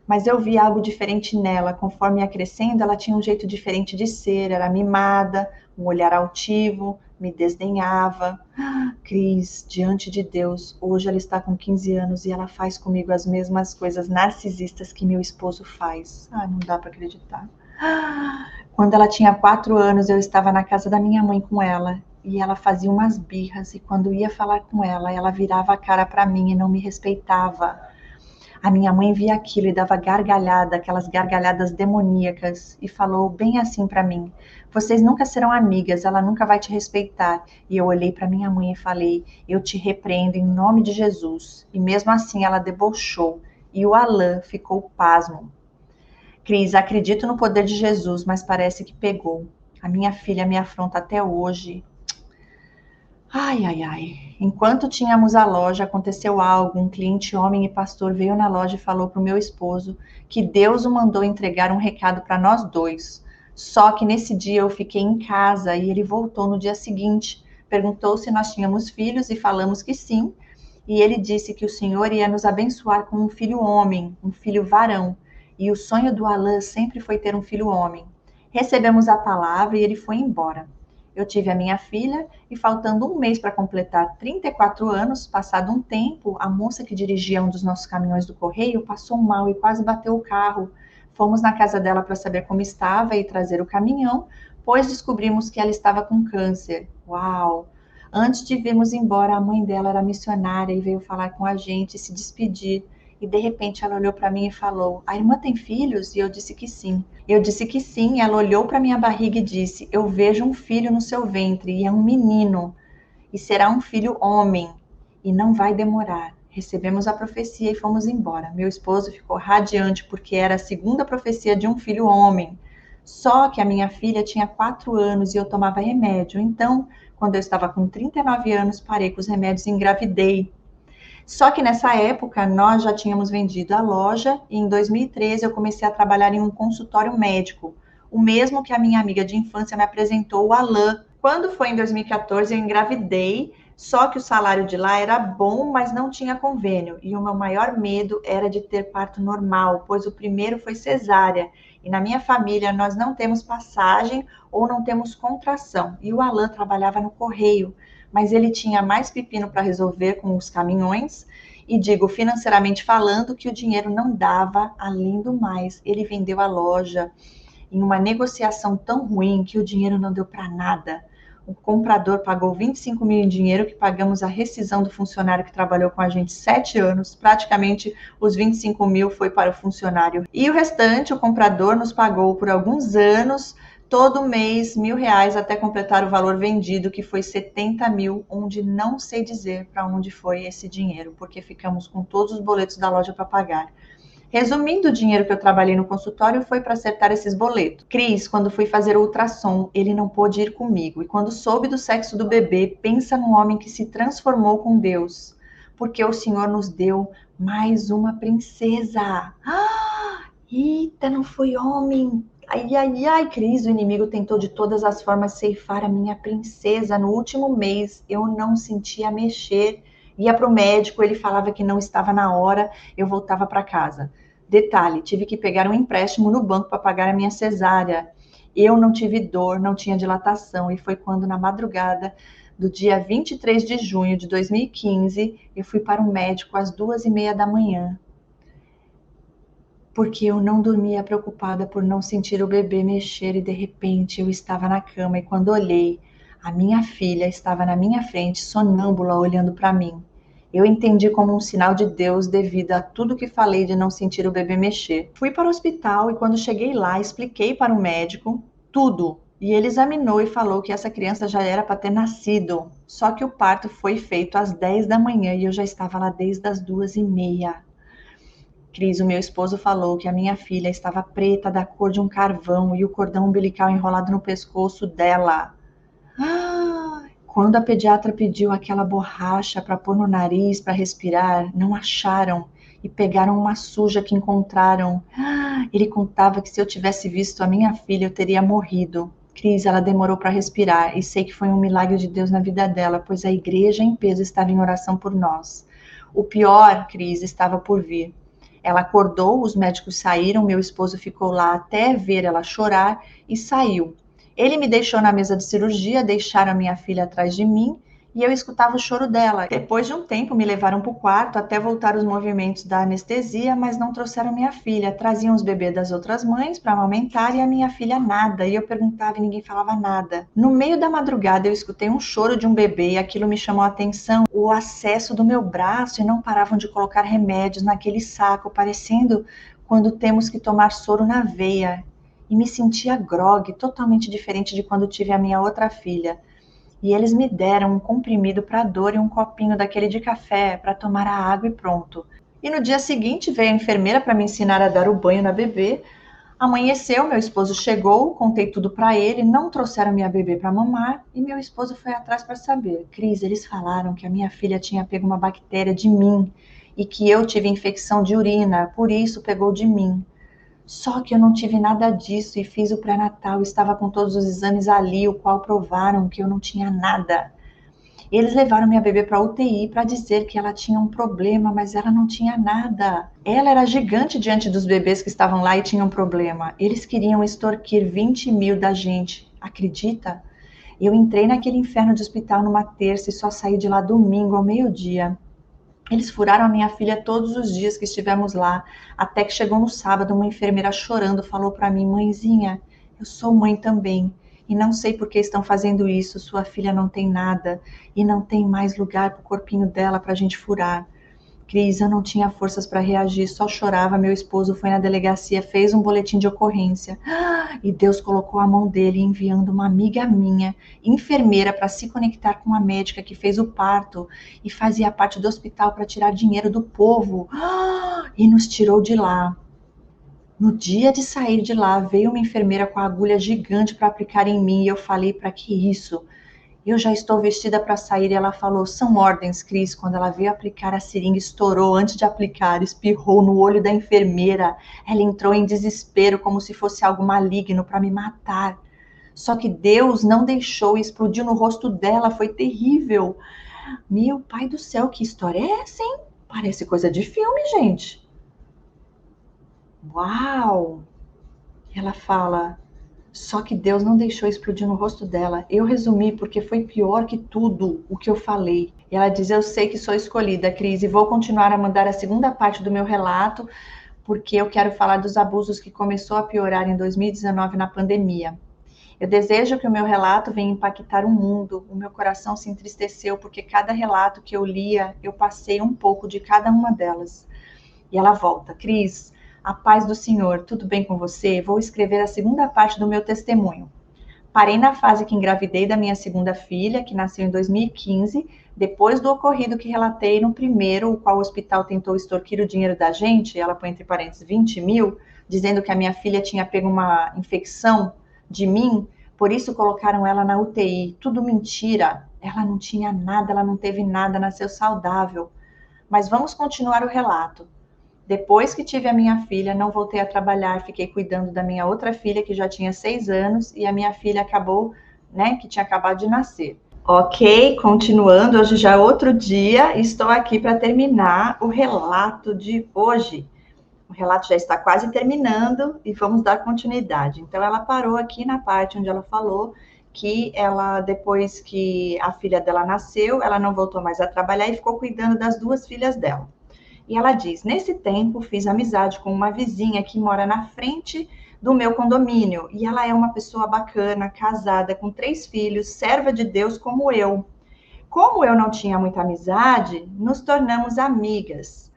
Mas eu vi algo diferente nela. Conforme ia crescendo, ela tinha um jeito diferente de ser, era mimada, um olhar altivo, me desdenhava. Cris, diante de Deus, hoje ela está com 15 anos e ela faz comigo as mesmas coisas narcisistas que meu esposo faz. Não dá para acreditar. Quando ela tinha 4 anos, eu estava na casa da minha mãe com ela e ela fazia umas birras, e quando ia falar com ela virava a cara para mim e não me respeitava. A minha mãe via aquilo e dava gargalhada, aquelas gargalhadas demoníacas, e falou bem assim para mim: vocês nunca serão amigas, ela nunca vai te respeitar. E eu olhei para minha mãe e falei: eu te repreendo em nome de Jesus. E mesmo assim ela debochou, e o Alain ficou pasmo. Cris, acredito no poder de Jesus, mas parece que pegou. A minha filha me afronta até hoje. Ai, ai, ai. Enquanto tínhamos a loja, aconteceu algo. Um cliente homem e pastor veio na loja e falou para o meu esposo que Deus o mandou entregar um recado para nós dois. Só que nesse dia eu fiquei em casa e ele voltou no dia seguinte. Perguntou se nós tínhamos filhos e falamos que sim. E ele disse que o Senhor ia nos abençoar com um filho homem, um filho varão. E o sonho do Alain sempre foi ter um filho homem. Recebemos a palavra e ele foi embora. Eu tive a minha filha e, faltando um mês para completar 34 anos, passado um tempo, a moça que dirigia um dos nossos caminhões do correio passou mal e quase bateu o carro. Fomos na casa dela para saber como estava e trazer o caminhão, pois descobrimos que ela estava com câncer. Uau! Antes de virmos embora, a mãe dela era missionária e veio falar com a gente e se despedir. E de repente ela olhou para mim e falou: a irmã tem filhos? E eu disse que sim. Eu disse que sim, ela olhou para minha barriga e disse: eu vejo um filho no seu ventre, e é um menino, e será um filho homem, e não vai demorar. Recebemos a profecia e fomos embora. Meu esposo ficou radiante, porque era a segunda profecia de um filho homem. Só que a minha filha tinha 4 anos e eu tomava remédio. Então, quando eu estava com 39 anos, parei com os remédios e engravidei. Só que nessa época nós já tínhamos vendido a loja e em 2013 eu comecei a trabalhar em um consultório médico, o mesmo que a minha amiga de infância me apresentou, o Alain. Quando foi em 2014 eu engravidei, só que o salário de lá era bom, mas não tinha convênio. E o meu maior medo era de ter parto normal, pois o primeiro foi cesárea. E na minha família nós não temos passagem ou não temos contração. E o Alain trabalhava no correio, mas ele tinha mais pepino para resolver com os caminhões, e digo, financeiramente falando, que o dinheiro não dava. Além do mais, ele vendeu a loja em uma negociação tão ruim que o dinheiro não deu para nada. O comprador pagou 25 mil em dinheiro, que pagamos a rescisão do funcionário que trabalhou com a gente 7 anos. Praticamente os 25 mil foi para o funcionário. E o restante, o comprador nos pagou por alguns anos, todo mês R$ 1.000 até completar o valor vendido, que foi 70 mil, onde não sei dizer para onde foi esse dinheiro, porque ficamos com todos os boletos da loja para pagar. Resumindo, o dinheiro que eu trabalhei no consultório foi para acertar esses boletos. Cris, quando fui fazer o ultrassom, ele não pôde ir comigo. E quando soube do sexo do bebê, pensa num homem que se transformou com Deus. porque o Senhor nos deu mais uma princesa. Eita, não foi homem. Ai, ai, ai, Cris, o inimigo tentou de todas as formas ceifar a minha princesa. No último mês, eu não sentia mexer. Ia para o médico, ele falava que não estava na hora, eu voltava para casa. Detalhe, tive que pegar um empréstimo no banco para pagar a minha cesárea. Eu não tive dor, não tinha dilatação, e foi quando, na madrugada do dia 23 de junho de 2015, eu fui para o médico às 2h30 da manhã, porque eu não dormia preocupada por não sentir o bebê mexer e de repente eu estava na cama e quando olhei, a minha filha estava na minha frente, sonâmbula, olhando para mim. Eu entendi como um sinal de Deus devido a tudo que falei de não sentir o bebê mexer. Fui para o hospital e quando cheguei lá, expliquei para o médico tudo. E ele examinou e falou que essa criança já era para ter nascido. Só que o parto foi feito às 10 da manhã e eu já estava lá desde as 2h30. Cris, o meu esposo falou que a minha filha estava preta da cor de um carvão e o cordão umbilical enrolado no pescoço dela. Quando a pediatra pediu aquela borracha para pôr no nariz para respirar, não acharam e pegaram uma suja que encontraram. Ele contava que se eu tivesse visto a minha filha, eu teria morrido. Cris, ela demorou para respirar e sei que foi um milagre de Deus na vida dela, pois a igreja em peso estava em oração por nós. O pior, Cris, estava por vir. Ela acordou, os médicos saíram, meu esposo ficou lá até ver ela chorar e saiu. Ele me deixou na mesa de cirurgia, deixaram a minha filha atrás de mim e eu escutava o choro dela. Depois de um tempo, me levaram para o quarto até voltar os movimentos da anestesia, mas não trouxeram minha filha. Traziam os bebês das outras mães para amamentar e a minha filha nada. E eu perguntava e ninguém falava nada. No meio da madrugada, eu escutei um choro de um bebê e aquilo me chamou a atenção. O acesso do meu braço e não paravam de colocar remédios naquele saco, parecendo quando temos que tomar soro na veia. E me sentia grogue, totalmente diferente de quando tive a minha outra filha. E eles me deram um comprimido para dor e um copinho daquele de café para tomar a água e pronto. E no dia seguinte veio a enfermeira para me ensinar a dar o banho na bebê. Amanheceu, meu esposo chegou, contei tudo para ele, não trouxeram minha bebê para mamar e meu esposo foi atrás para saber. Cris, eles falaram que a minha filha tinha pego uma bactéria de mim e que eu tive infecção de urina, por isso pegou de mim. Só que eu não tive nada disso e fiz o pré-natal, estava com todos os exames ali, o qual provaram que eu não tinha nada. Eles levaram minha bebê para a UTI para dizer que ela tinha um problema, mas ela não tinha nada. Ela era gigante diante dos bebês que estavam lá e tinham um problema. Eles queriam extorquir 20 mil da gente, acredita? Eu entrei naquele inferno de hospital numa terça e só saí de lá domingo ao meio-dia. Eles furaram a minha filha todos os dias que estivemos lá, até que chegou no sábado, uma enfermeira chorando falou para mim, mãezinha, eu sou mãe também, e não sei por que estão fazendo isso, sua filha não tem nada, e não tem mais lugar para o corpinho dela para a gente furar. Cris, eu não tinha forças para reagir, só chorava, meu esposo foi na delegacia, fez um boletim de ocorrência, e Deus colocou a mão dele enviando uma amiga minha, enfermeira, para se conectar com a médica que fez o parto e fazia parte do hospital para tirar dinheiro do povo. E nos tirou de lá. No dia de sair de lá, veio uma enfermeira com a agulha gigante para aplicar em mim e eu falei, para que isso? Eu já estou vestida para sair e ela falou, são ordens, Cris. Quando ela veio aplicar a seringa, estourou antes de aplicar, espirrou no olho da enfermeira. Ela entrou em desespero, como se fosse algo maligno para me matar. Só que Deus não deixou e explodiu no rosto dela, foi terrível. Meu pai do céu, que história é essa, hein? Parece coisa de filme, gente. Uau! Ela fala, só que Deus não deixou explodir no rosto dela. Eu resumi porque foi pior que tudo o que eu falei. E ela diz, eu sei que sou escolhida, Cris, e vou continuar a mandar a segunda parte do meu relato, porque eu quero falar dos abusos que começou a piorar em 2019 na pandemia. Eu desejo que o meu relato venha impactar o mundo. O meu coração se entristeceu porque cada relato que eu lia, eu passei um pouco de cada uma delas. E ela volta, Cris, a paz do Senhor, tudo bem com você? Vou escrever a segunda parte do meu testemunho. Parei na fase que engravidei da minha segunda filha, que nasceu em 2015, depois do ocorrido que relatei no primeiro, o qual o hospital tentou extorquir o dinheiro da gente, ela põe entre parênteses 20 mil, dizendo que a minha filha tinha pego uma infecção de mim, por isso colocaram ela na UTI. Tudo mentira. Ela não tinha nada, ela não teve nada, nasceu saudável. Mas vamos continuar o relato. Depois que tive a minha filha, não voltei a trabalhar, fiquei cuidando da minha outra filha, que já tinha 6 anos, e a minha filha acabou, né, que tinha acabado de nascer. Ok, continuando, hoje já é outro dia, estou aqui para terminar o relato de hoje. O relato já está quase terminando e vamos dar continuidade. Então, ela parou aqui na parte onde ela falou que ela, depois que a filha dela nasceu, ela não voltou mais a trabalhar e ficou cuidando das 2 filhas dela. E ela diz: nesse tempo, fiz amizade com uma vizinha que mora na frente do meu condomínio. E ela é uma pessoa bacana, casada, com 3 filhos, serva de Deus como eu. Como eu não tinha muita amizade, nos tornamos amigas.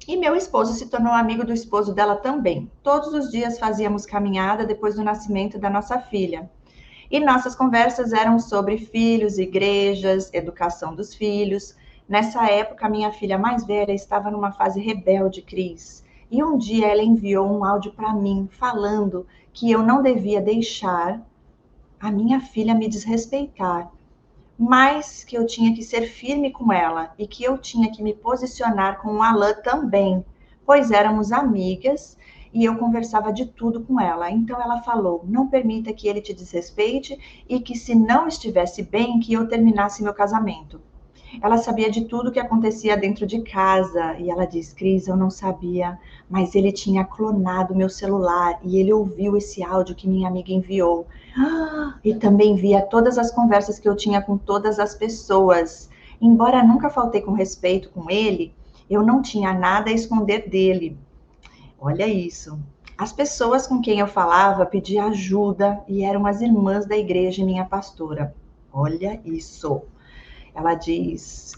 E meu esposo se tornou amigo do esposo dela também. Todos os dias fazíamos caminhada depois do nascimento da nossa filha. E nossas conversas eram sobre filhos, igrejas, educação dos filhos. Nessa época, minha filha mais velha estava numa fase rebelde, Cris. E um dia ela enviou um áudio para mim falando que eu não devia deixar a minha filha me desrespeitar, mas que eu tinha que ser firme com ela e que eu tinha que me posicionar com o Alan também, pois éramos amigas e eu conversava de tudo com ela. Então ela falou: não permita que ele te desrespeite e que, se não estivesse bem, que eu terminasse meu casamento. Ela sabia de tudo que acontecia dentro de casa e ela diz: Cris, eu não sabia, mas ele tinha clonado meu celular e ele ouviu esse áudio que minha amiga enviou. E também via todas as conversas que eu tinha com todas as pessoas. Embora nunca faltei com respeito com ele, eu não tinha nada a esconder dele. Olha isso. As pessoas com quem eu falava pediam ajuda e eram as irmãs da igreja e minha pastora. Olha isso. Ela diz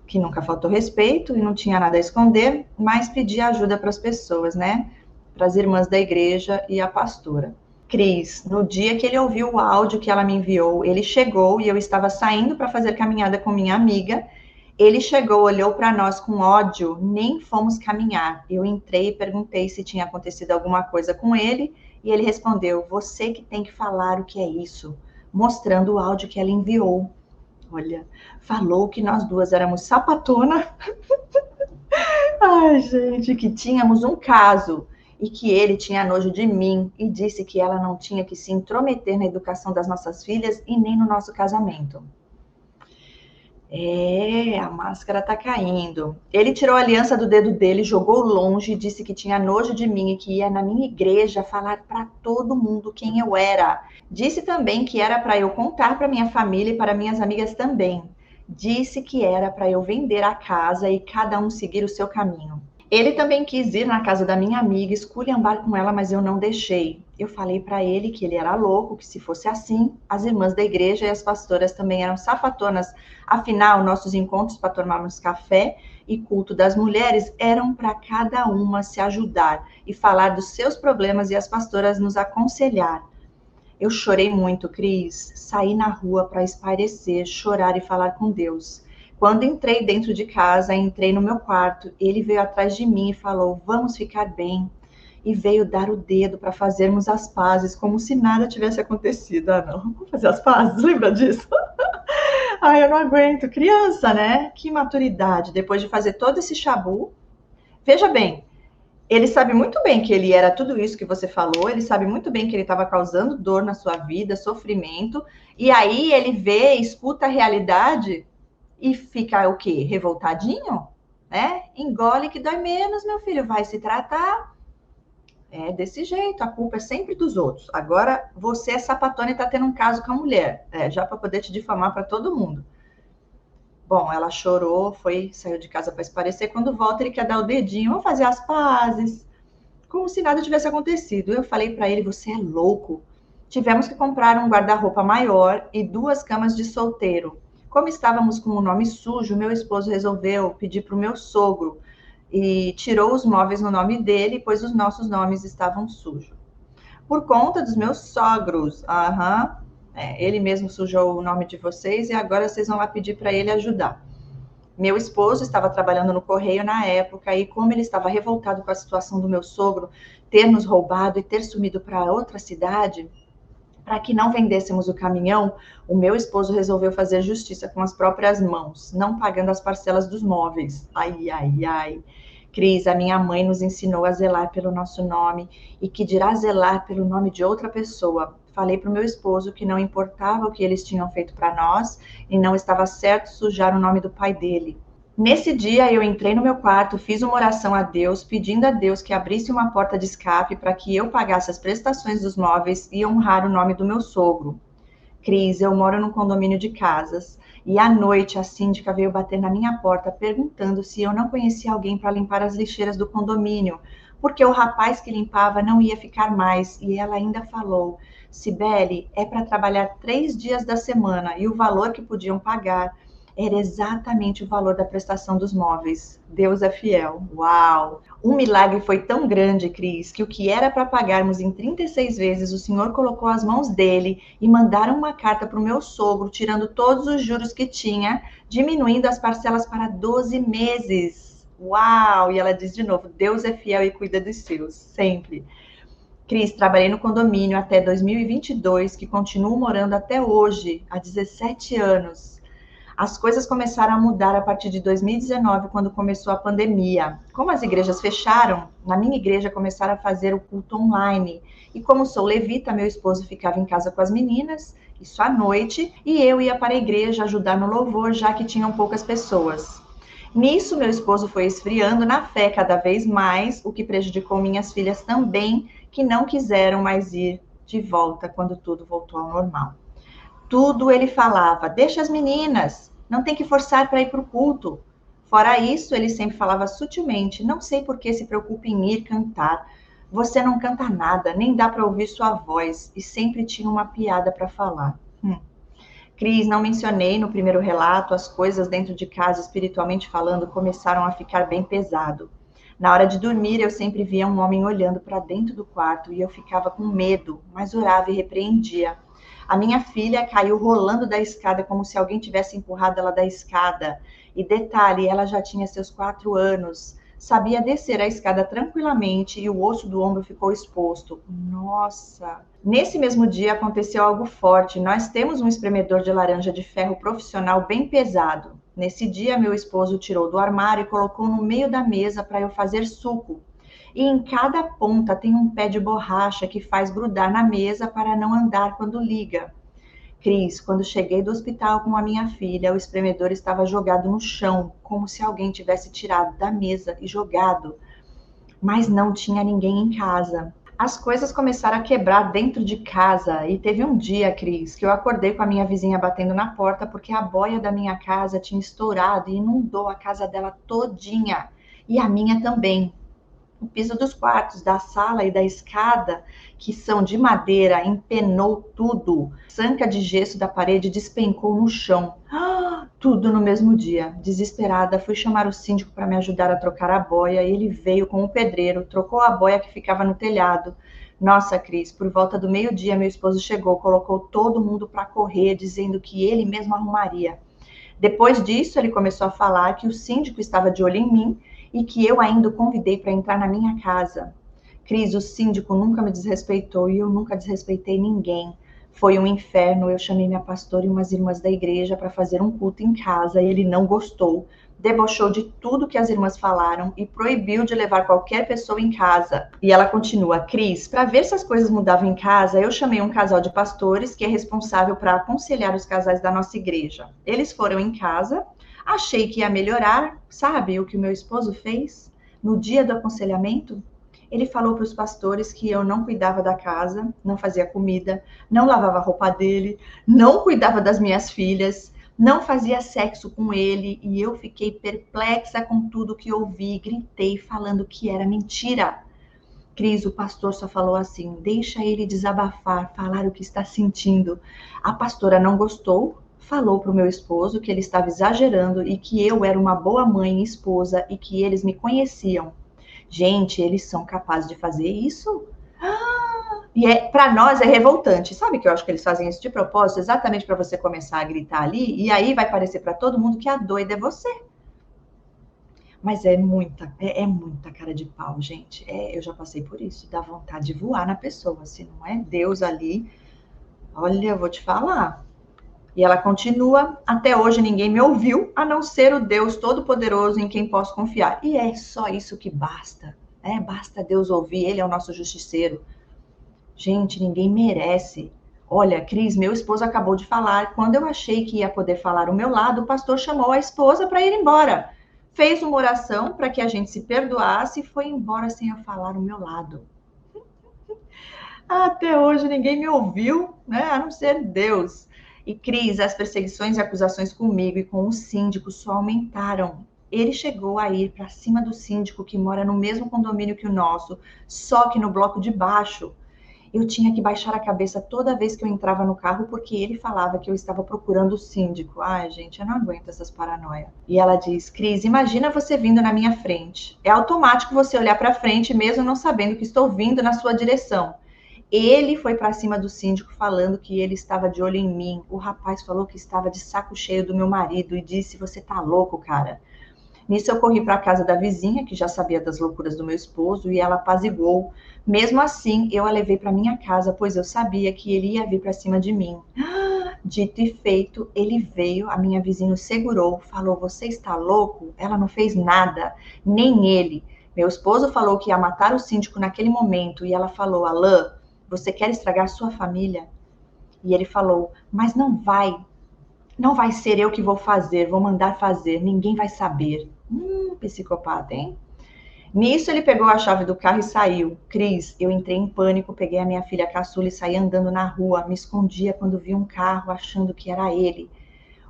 que nunca faltou respeito e não tinha nada a esconder, mas pedia ajuda para as pessoas, né? Para as irmãs da igreja e a pastora. Cris, no dia que ele ouviu o áudio que ela me enviou, ele chegou e eu estava saindo para fazer caminhada com minha amiga. Ele chegou, olhou para nós com ódio, nem fomos caminhar. Eu entrei e perguntei se tinha acontecido alguma coisa com ele, e ele respondeu: você que tem que falar o que é isso, mostrando o áudio que ela enviou. Olha, falou que nós duas éramos sapatona. Ai, gente, que tínhamos um caso e que ele tinha nojo de mim e disse que ela não tinha que se intrometer na educação das nossas filhas e nem no nosso casamento. É, a máscara tá caindo. Ele tirou a aliança do dedo dele, jogou longe e disse que tinha nojo de mim e que ia na minha igreja falar para todo mundo quem eu era. Disse também que era para eu contar para minha família e para minhas amigas também. Disse que era para eu vender a casa e cada um seguir o seu caminho. Ele também quis ir na casa da minha amiga, esculhambar com ela, mas eu não deixei. Eu falei para ele que ele era louco, que se fosse assim, as irmãs da igreja e as pastoras também eram safatonas. Afinal, nossos encontros para tomarmos café e culto das mulheres eram para cada uma se ajudar e falar dos seus problemas e as pastoras nos aconselhar. Eu chorei muito, Cris. Saí na rua para espairecer, chorar e falar com Deus. Quando entrei dentro de casa, entrei no meu quarto, ele veio atrás de mim e falou: vamos ficar bem. E veio dar o dedo para fazermos as pazes, como se nada tivesse acontecido. Ah, não, vamos fazer as pazes, lembra disso? Ai, eu não aguento. Criança, né? Que maturidade. Depois de fazer todo esse chabu. Veja bem, ele sabe muito bem que ele era tudo isso que você falou, ele sabe muito bem que ele estava causando dor na sua vida, sofrimento, e aí ele vê, escuta a realidade e fica o quê? Revoltadinho? Né? Engole que dói menos, meu filho, vai se tratar. É desse jeito, a culpa é sempre dos outros. Agora você é sapatona e está tendo um caso com a mulher, já para poder te difamar para todo mundo. Bom, ela chorou, saiu de casa para esparecer. Quando volta, ele quer dar o dedinho, vamos fazer as pazes, como se nada tivesse acontecido. Eu falei para ele: você é louco. Tivemos que comprar um guarda-roupa maior e 2 camas de solteiro. Como estávamos com o nome sujo, meu esposo resolveu pedir para o meu sogro e tirou os móveis no nome dele, pois os nossos nomes estavam sujos. Por conta dos meus sogros. Aham. Ele mesmo sujou o nome de vocês e agora vocês vão lá pedir para ele ajudar. Meu esposo estava trabalhando no correio na época e, como ele estava revoltado com a situação do meu sogro ter nos roubado e ter sumido para outra cidade, Para que não vendêssemos o caminhão, o meu esposo resolveu fazer justiça com as próprias mãos, não pagando as parcelas dos móveis. Ai, ai, ai. Cris, a minha mãe nos ensinou a zelar pelo nosso nome e que dirá zelar pelo nome de outra pessoa. Falei para o meu esposo que não importava o que eles tinham feito para nós e não estava certo sujar o nome do pai dele. Nesse dia, eu entrei no meu quarto, fiz uma oração a Deus, pedindo a Deus que abrisse uma porta de escape para que eu pagasse as prestações dos móveis e honrar o nome do meu sogro. Cris, eu moro num condomínio de casas e à noite a síndica veio bater na minha porta perguntando se eu não conhecia alguém para limpar as lixeiras do condomínio, porque o rapaz que limpava não ia ficar mais e ela ainda falou: Cibele, é para trabalhar 3 dias da semana e o valor que podiam pagar era exatamente o valor da prestação dos móveis. Deus é fiel. Uau! O milagre foi tão grande, Cris, que o que era para pagarmos em 36 vezes, o Senhor colocou as mãos dele e mandaram uma carta para o meu sogro, tirando todos os juros que tinha, diminuindo as parcelas para 12 meses. Uau! E ela diz de novo: Deus é fiel e cuida dos seus, sempre. Cris, trabalhei no condomínio até 2022, que continuo morando até hoje, há 17 anos. As coisas começaram a mudar a partir de 2019, quando começou a pandemia. Como as igrejas fecharam, na minha igreja começaram a fazer o culto online. E como sou levita, meu esposo ficava em casa com as meninas, isso à noite, e eu ia para a igreja ajudar no louvor, já que tinham poucas pessoas. Nisso, meu esposo foi esfriando na fé cada vez mais, o que prejudicou minhas filhas também, que não quiseram mais ir de volta quando tudo voltou ao normal. Tudo ele falava: deixa as meninas, não tem que forçar para ir para o culto. Fora isso, ele sempre falava sutilmente: não sei por que se preocupa em ir cantar. Você não canta nada, nem dá para ouvir sua voz. E sempre tinha uma piada para falar. Cris, não mencionei no primeiro relato, as coisas dentro de casa, espiritualmente falando, começaram a ficar bem pesado. Na hora de dormir, eu sempre via um homem olhando para dentro do quarto e eu ficava com medo, mas orava e repreendia. A minha filha caiu rolando da escada como se alguém tivesse empurrado ela da escada. E detalhe, ela já tinha seus 4 anos. Sabia descer a escada tranquilamente e o osso do ombro ficou exposto. Nossa! Nesse mesmo dia aconteceu algo forte. Nós temos um espremedor de laranja de ferro profissional bem pesado. Nesse dia, meu esposo tirou do armário e colocou no meio da mesa para eu fazer suco. E em cada ponta tem um pé de borracha que faz grudar na mesa para não andar quando liga. Cris, quando cheguei do hospital com a minha filha, o espremedor estava jogado no chão, como se alguém tivesse tirado da mesa e jogado, mas não tinha ninguém em casa. As coisas começaram a quebrar dentro de casa e teve um dia, Cris, que eu acordei com a minha vizinha batendo na porta porque a boia da minha casa tinha estourado e inundou a casa dela todinha e a minha também. O piso dos quartos, da sala e da escada, que são de madeira, empenou tudo. Sanca de gesso da parede despencou no chão. Tudo no mesmo dia. Desesperada, fui chamar o síndico para me ajudar a trocar a boia. E ele veio com o pedreiro, trocou a boia que ficava no telhado. Nossa, Cris, por volta do meio-dia, meu esposo chegou, colocou todo mundo para correr, dizendo que ele mesmo arrumaria. Depois disso, ele começou a falar que o síndico estava de olho em mim e que eu ainda o convidei para entrar na minha casa. Cris, o síndico nunca me desrespeitou e eu nunca desrespeitei ninguém. Foi um inferno. Eu chamei minha pastora e umas irmãs da igreja para fazer um culto em casa e ele não gostou. Debochou de tudo que as irmãs falaram e proibiu de levar qualquer pessoa em casa. E ela continua: Cris, para ver se as coisas mudavam em casa, eu chamei um casal de pastores que é responsável para aconselhar os casais da nossa igreja. Eles foram em casa, achei que ia melhorar. Sabe o que o meu esposo fez? No dia do aconselhamento, ele falou para os pastores que eu não cuidava da casa, não fazia comida, não lavava a roupa dele, não cuidava das minhas filhas, não fazia sexo com ele, e eu fiquei perplexa com tudo que ouvi, gritei falando que era mentira. Cris, o pastor só falou assim: deixa ele desabafar, falar o que está sentindo. A pastora não gostou, falou para o meu esposo que ele estava exagerando e que eu era uma boa mãe e esposa e que eles me conheciam. Gente, eles são capazes de fazer isso? E para nós é revoltante. Sabe que eu acho que eles fazem isso de propósito, exatamente para você começar a gritar ali, e aí vai parecer para todo mundo que a doida é você. Mas é muita cara de pau, gente. Eu já passei por isso, dá vontade de voar na pessoa. Se não é Deus ali, Olha, eu vou te falar. E ela continua, até hoje ninguém me ouviu, a não ser o Deus Todo-Poderoso em quem posso confiar. E é só isso que basta, né? Basta Deus ouvir, Ele é o nosso justiceiro. Gente, ninguém merece. Olha, Cris, meu esposo acabou de falar. Quando eu achei que ia poder falar o meu lado, o pastor chamou a esposa para ir embora. Fez uma oração para que a gente se perdoasse e foi embora sem eu falar o meu lado. Até hoje ninguém me ouviu, né? A não ser Deus. E Cris, as perseguições e acusações comigo e com o síndico só aumentaram. Ele chegou a ir para cima do síndico que mora no mesmo condomínio que o nosso, só que no bloco de baixo. Eu tinha que baixar a cabeça toda vez que eu entrava no carro porque ele falava que eu estava procurando o síndico. Ai, gente, eu não aguento essas paranoias. E ela diz: Cris, imagina você vindo na minha frente. É automático você olhar para frente mesmo não sabendo que estou vindo na sua direção. Ele foi para cima do síndico falando que ele estava de olho em mim. O rapaz falou que estava de saco cheio do meu marido e disse: Você tá louco, cara? Nisso eu corri para a casa da vizinha, que já sabia das loucuras do meu esposo, e ela apaziguou. Mesmo assim, eu a levei para minha casa, pois eu sabia que ele ia vir para cima de mim. Dito e feito, ele veio, a minha vizinha o segurou, falou: Você está louco? Ela não fez nada, nem ele. Meu esposo falou que ia matar o síndico naquele momento, e ela falou: Alain, você quer estragar sua família? E ele falou: Mas não vai. Não vai ser eu que vou fazer, vou mandar fazer, ninguém vai saber. Psicopata, hein? Nisso ele pegou a chave do carro e saiu. Cris, eu entrei em pânico, peguei a minha filha caçula e saí andando na rua. Me escondia quando vi um carro, achando que era ele.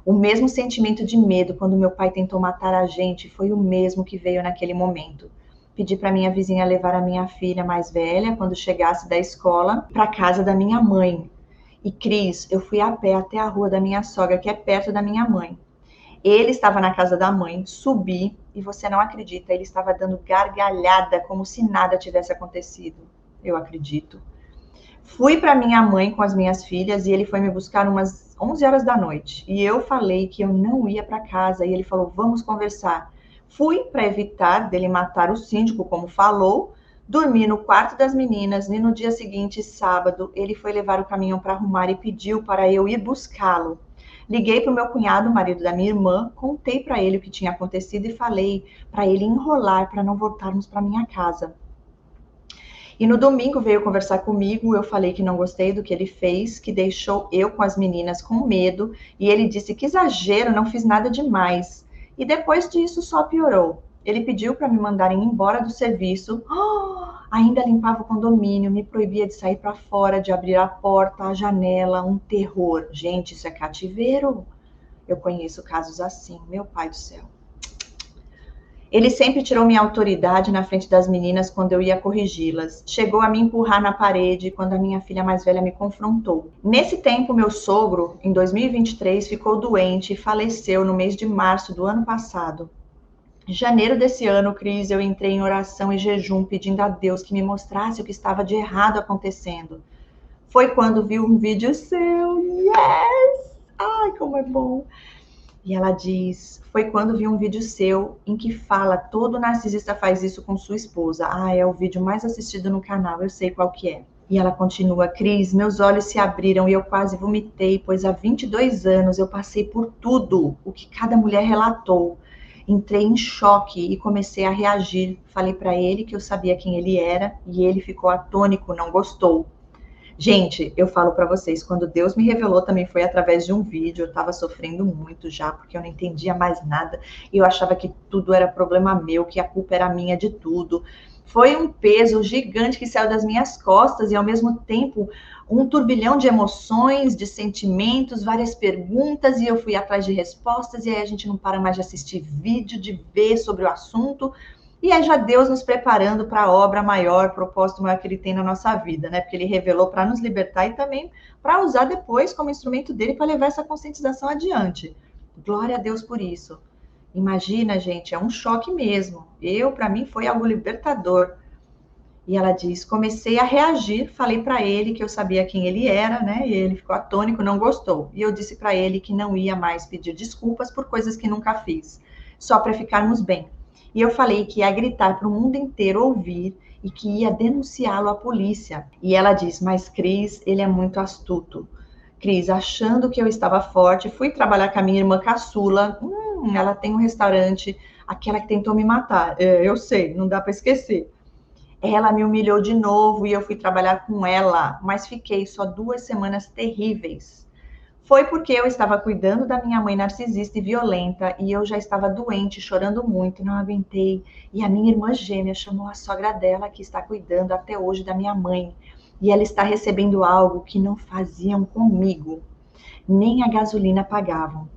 O mesmo sentimento de medo quando meu pai tentou matar a gente foi o mesmo que veio naquele momento. Pedi para minha vizinha levar a minha filha mais velha, quando chegasse da escola, para casa da minha mãe. E Cris, eu fui a pé até a rua da minha sogra, que é perto da minha mãe. Ele estava na casa da mãe, subi e você não acredita, ele estava dando gargalhada como se nada tivesse acontecido. Eu acredito. Fui para minha mãe com as minhas filhas e ele foi me buscar umas 11 horas da noite. E eu falei que eu não ia para casa e ele falou: "Vamos conversar". Fui para evitar dele matar o síndico, como falou. Dormi no quarto das meninas e no dia seguinte, sábado, ele foi levar o caminhão para arrumar e pediu para eu ir buscá-lo. Liguei para o meu cunhado, marido da minha irmã, contei para ele o que tinha acontecido e falei para ele enrolar para não voltarmos para minha casa. E no domingo veio conversar comigo, eu falei que não gostei do que ele fez, que deixou eu com as meninas com medo, e ele disse que exagero, não fiz nada demais. E depois disso só piorou. Ele pediu para me mandarem embora do serviço. Ainda limpava o condomínio, me proibia de sair para fora, de abrir a porta, a janela, um terror. Gente, isso é cativeiro. Eu conheço casos assim, meu pai do céu. Ele sempre tirou minha autoridade na frente das meninas quando eu ia corrigi-las. Chegou a me empurrar na parede quando a minha filha mais velha me confrontou. Nesse tempo, meu sogro, em 2023, ficou doente e faleceu no mês de março do ano passado. Em janeiro desse ano, Cris, eu entrei em oração e jejum pedindo a Deus que me mostrasse o que estava de errado acontecendo. Foi quando vi um vídeo seu. Yes! Ai, como é bom! E ela diz: Foi quando vi um vídeo seu em que fala todo narcisista faz isso com sua esposa. Ah, é o vídeo mais assistido no canal, eu sei qual que é. E ela continua: Cris, meus olhos se abriram e eu quase vomitei, pois há 22 anos eu passei por tudo o que cada mulher relatou. Entrei em choque e comecei a reagir. Falei para ele que eu sabia quem ele era e ele ficou atônico, não gostou. Gente, eu falo para vocês, quando Deus me revelou também foi através de um vídeo. Eu estava sofrendo muito já, porque eu não entendia mais nada. E eu achava que tudo era problema meu, que a culpa era minha de tudo. Foi um peso gigante que saiu das minhas costas e, ao mesmo tempo, um turbilhão de emoções, de sentimentos, várias perguntas. E eu fui atrás de respostas. E aí a gente não para mais de assistir vídeo, de ver sobre o assunto. E é já Deus nos preparando para a obra maior, propósito maior que Ele tem na nossa vida, né? Porque Ele revelou para nos libertar e também para usar depois como instrumento dele para levar essa conscientização adiante. Glória a Deus por isso. Imagina, gente, é um choque mesmo. Para mim, foi algo libertador. E ela diz: comecei a reagir, falei para ele que eu sabia quem ele era, né? E ele ficou atônico, não gostou. E eu disse para ele que não ia mais pedir desculpas por coisas que nunca fiz, só para ficarmos bem. E eu falei que ia gritar para o mundo inteiro ouvir e que ia denunciá-lo à polícia. E ela diz: mas Cris, ele é muito astuto. Cris, achando que eu estava forte, fui trabalhar com a minha irmã caçula. Ela tem um restaurante, aquela que tentou me matar. Eu sei, não dá para esquecer. Ela me humilhou de novo e eu fui trabalhar com ela, mas fiquei só 2 semanas terríveis. Foi porque eu estava cuidando da minha mãe narcisista e violenta e eu já estava doente, chorando muito, não aguentei. E a minha irmã gêmea chamou a sogra dela, que está cuidando até hoje da minha mãe. E ela está recebendo algo que não faziam comigo. Nem a gasolina pagavam.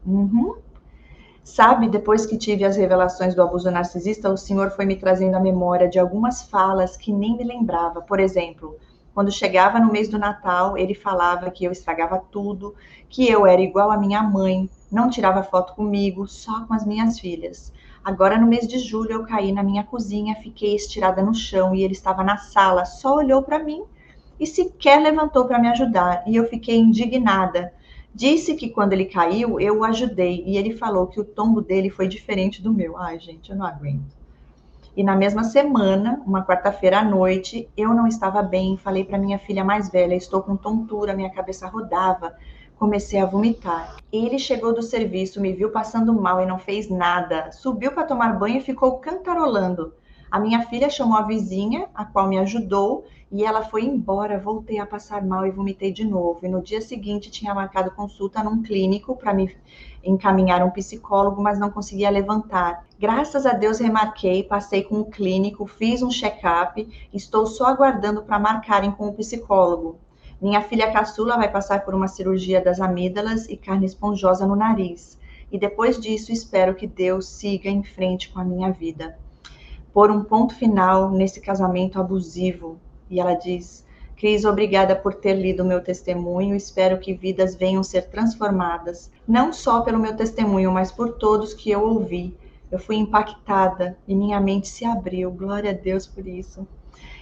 Sabe, depois que tive as revelações do abuso narcisista, o Senhor foi me trazendo à memória de algumas falas que nem me lembrava. Por exemplo, quando chegava no mês do Natal, ele falava que eu estragava tudo, que eu era igual à minha mãe, não tirava foto comigo, só com as minhas filhas. Agora, no mês de julho, eu caí na minha cozinha, fiquei estirada no chão e ele estava na sala, só olhou para mim e sequer levantou para me ajudar. E eu fiquei indignada. Disse que quando ele caiu, eu o ajudei. E ele falou que o tombo dele foi diferente do meu. Ai, gente, eu não aguento. E na mesma semana, uma quarta-feira à noite, eu não estava bem. Falei para minha filha mais velha: estou com tontura, minha cabeça rodava. Comecei a vomitar. Ele chegou do serviço, me viu passando mal e não fez nada. Subiu para tomar banho e ficou cantarolando. A minha filha chamou a vizinha, a qual me ajudou, e ela foi embora. Voltei a passar mal e vomitei de novo. E no dia seguinte tinha marcado consulta num clínico para me encaminhar um psicólogo, mas não conseguia levantar. Graças a Deus remarquei, passei com o clínico, fiz um check-up, estou só aguardando para marcarem com o psicólogo. Minha filha caçula vai passar por uma cirurgia das amígdalas e carne esponjosa no nariz. E depois disso, espero que Deus siga em frente com a minha vida. Pôr um ponto final nesse casamento abusivo. E ela diz: Cris, obrigada por ter lido o meu testemunho. Espero que vidas venham ser transformadas, não só pelo meu testemunho, mas por todos que eu ouvi. Eu fui impactada e minha mente se abriu. Glória a Deus por isso.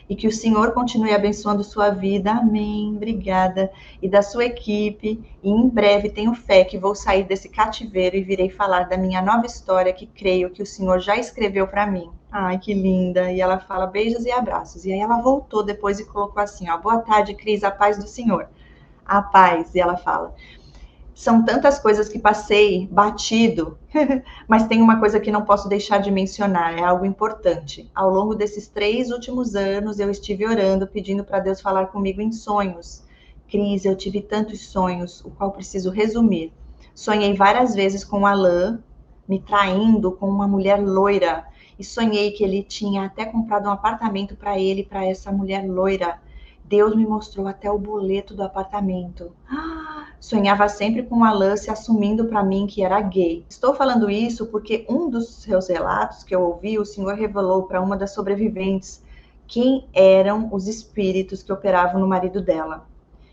E que o Senhor continue abençoando sua vida. Amém. Obrigada. E da sua equipe. E em breve tenho fé que vou sair desse cativeiro e virei falar da minha nova história que creio que o Senhor já escreveu para mim. Ai, que linda. E ela fala beijos e abraços. E aí ela voltou depois e colocou assim, ó: boa tarde, Cris, a paz do Senhor. A paz. E ela fala: são tantas coisas que passei batido, mas tem uma coisa que não posso deixar de mencionar, é algo importante. Ao longo desses 3 últimos anos, eu estive orando, pedindo para Deus falar comigo em sonhos. Cris, eu tive tantos sonhos, o qual preciso resumir. Sonhei várias vezes com o Alain, me traindo com uma mulher loira, e sonhei que ele tinha até comprado um apartamento para ele, para essa mulher loira. Deus me mostrou até o boleto do apartamento. Sonhava sempre com o Alan se assumindo para mim que era gay. Estou falando isso porque um dos seus relatos que eu ouvi, o Senhor revelou para uma das sobreviventes quem eram os espíritos que operavam no marido dela.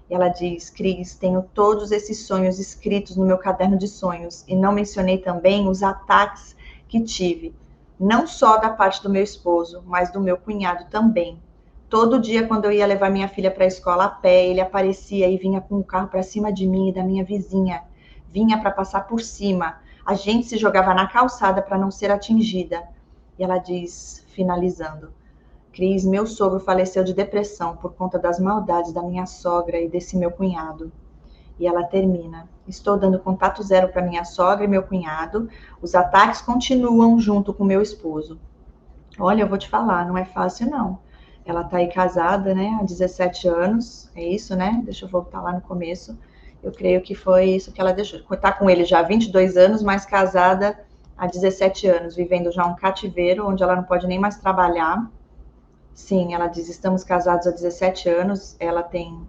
E ela diz: Cris, tenho todos esses sonhos escritos no meu caderno de sonhos e não mencionei também os ataques que tive, não só da parte do meu esposo, mas do meu cunhado também. Todo dia, quando eu ia levar minha filha para a escola a pé, ele aparecia e vinha com o carro para cima de mim e da minha vizinha. Vinha para passar por cima. A gente se jogava na calçada para não ser atingida. E ela diz, finalizando: Cris, meu sogro faleceu de depressão por conta das maldades da minha sogra e desse meu cunhado. E ela termina: estou dando contato zero para minha sogra e meu cunhado. Os ataques continuam junto com meu esposo. Olha, eu vou te falar, não é fácil não. Ela tá aí casada, né, há 17 anos, é isso, né? Deixa eu voltar lá no começo. Eu creio que foi isso que ela deixou. Tá com ele já há 22 anos, mas casada há 17 anos, vivendo já um cativeiro, onde ela não pode nem mais trabalhar. Sim, ela diz, estamos casados há 17 anos, ela tem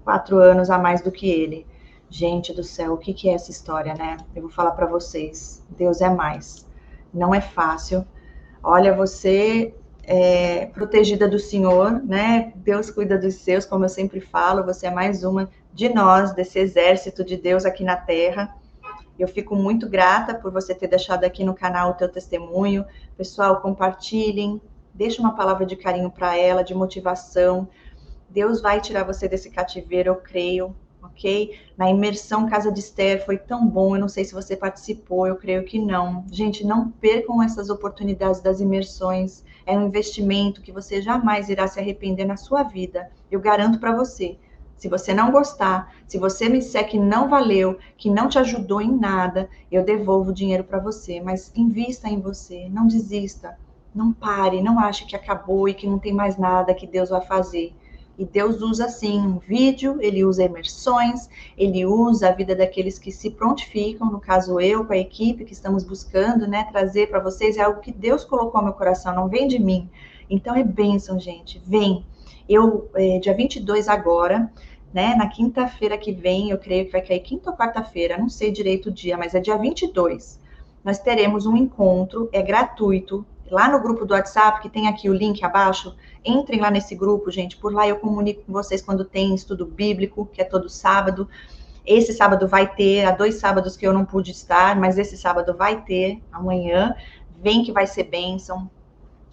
4 anos a mais do que ele. Gente do céu, o que que é essa história, né? Eu vou falar para vocês, Deus é mais. Não é fácil. Olha, você é protegida do Senhor, né? Deus cuida dos seus, como eu sempre falo, você é mais uma de nós, desse exército de Deus aqui na Terra. Eu fico muito grata por você ter deixado aqui no canal o teu testemunho. Pessoal, compartilhem, deixa uma palavra de carinho para ela, de motivação. Deus vai tirar você desse cativeiro, eu creio, ok? Na imersão Casa de Esther foi tão bom, eu não sei se você participou, eu creio que não. Gente, não percam essas oportunidades das imersões, é um investimento que você jamais irá se arrepender na sua vida, eu garanto para você. Se você não gostar, se você me disser que não valeu, que não te ajudou em nada, eu devolvo o dinheiro para você. Mas invista em você, não desista, não pare, não ache que acabou e que não tem mais nada que Deus vai fazer. E Deus usa sim um vídeo, ele usa imersões, ele usa a vida daqueles que se prontificam, no caso eu, com a equipe que estamos buscando, né, trazer para vocês, é algo que Deus colocou no meu coração, não vem de mim. Então é bênção, gente, vem. Dia 22 agora, né, na quinta-feira que vem, eu creio que vai cair quinta ou quarta-feira, não sei direito o dia, mas é dia 22. Nós teremos um encontro, é gratuito, lá no grupo do WhatsApp, que tem aqui o link abaixo. Entrem lá nesse grupo, gente. Por lá eu comunico com vocês quando tem estudo bíblico, que é todo sábado. Esse sábado vai ter, há 2 sábados que eu não pude estar, mas esse sábado vai ter, amanhã. Vem que vai ser bênção.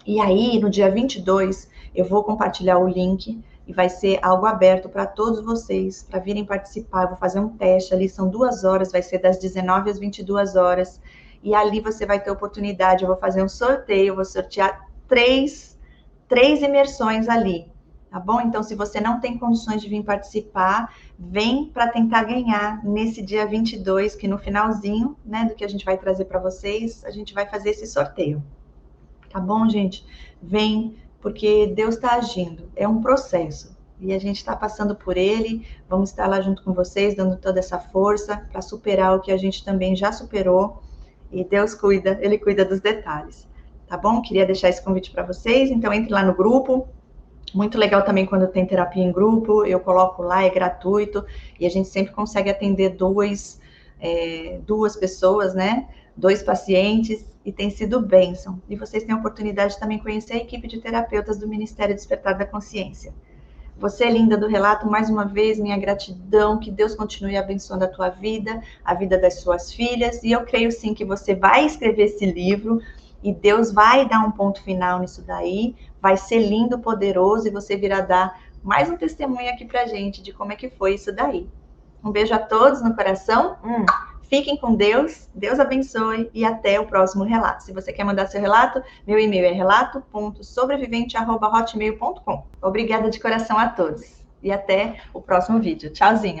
E aí, no dia 22, eu vou compartilhar o link e vai ser algo aberto para todos vocês, para virem participar. Eu vou fazer um teste ali, são 2 horas, vai ser das 19 às 22 horas. E ali você vai ter oportunidade, eu vou fazer um sorteio, eu vou sortear três imersões ali, tá bom? Então, se você não tem condições de vir participar, vem para tentar ganhar nesse dia 22, que no finalzinho, né, do que a gente vai trazer para vocês, a gente vai fazer esse sorteio. Tá bom, gente? Vem, porque Deus está agindo. É um processo. E a gente está passando por ele. Vamos estar lá junto com vocês, dando toda essa força para superar o que a gente também já superou. E Deus cuida, ele cuida dos detalhes. Tá bom? Queria deixar esse convite para vocês. Então, entre lá no grupo. Muito legal também quando tem terapia em grupo. Eu coloco lá, é gratuito. E a gente sempre consegue atender duas pessoas, né? 2 pacientes, e tem sido bênção. E vocês têm a oportunidade de também conhecer a equipe de terapeutas do Ministério Despertar da Consciência. Você, linda do relato, mais uma vez, minha gratidão, que Deus continue abençoando a tua vida, a vida das suas filhas, e eu creio sim que você vai escrever esse livro, e Deus vai dar um ponto final nisso daí, vai ser lindo, poderoso, e você virá dar mais um testemunho aqui pra gente de como é que foi isso daí. Um beijo a todos no coração. Fiquem com Deus, Deus abençoe e até o próximo relato. Se você quer mandar seu relato, meu e-mail é relato.sobrevivente@hotmail.com. Obrigada de coração a todos e até o próximo vídeo. Tchauzinho!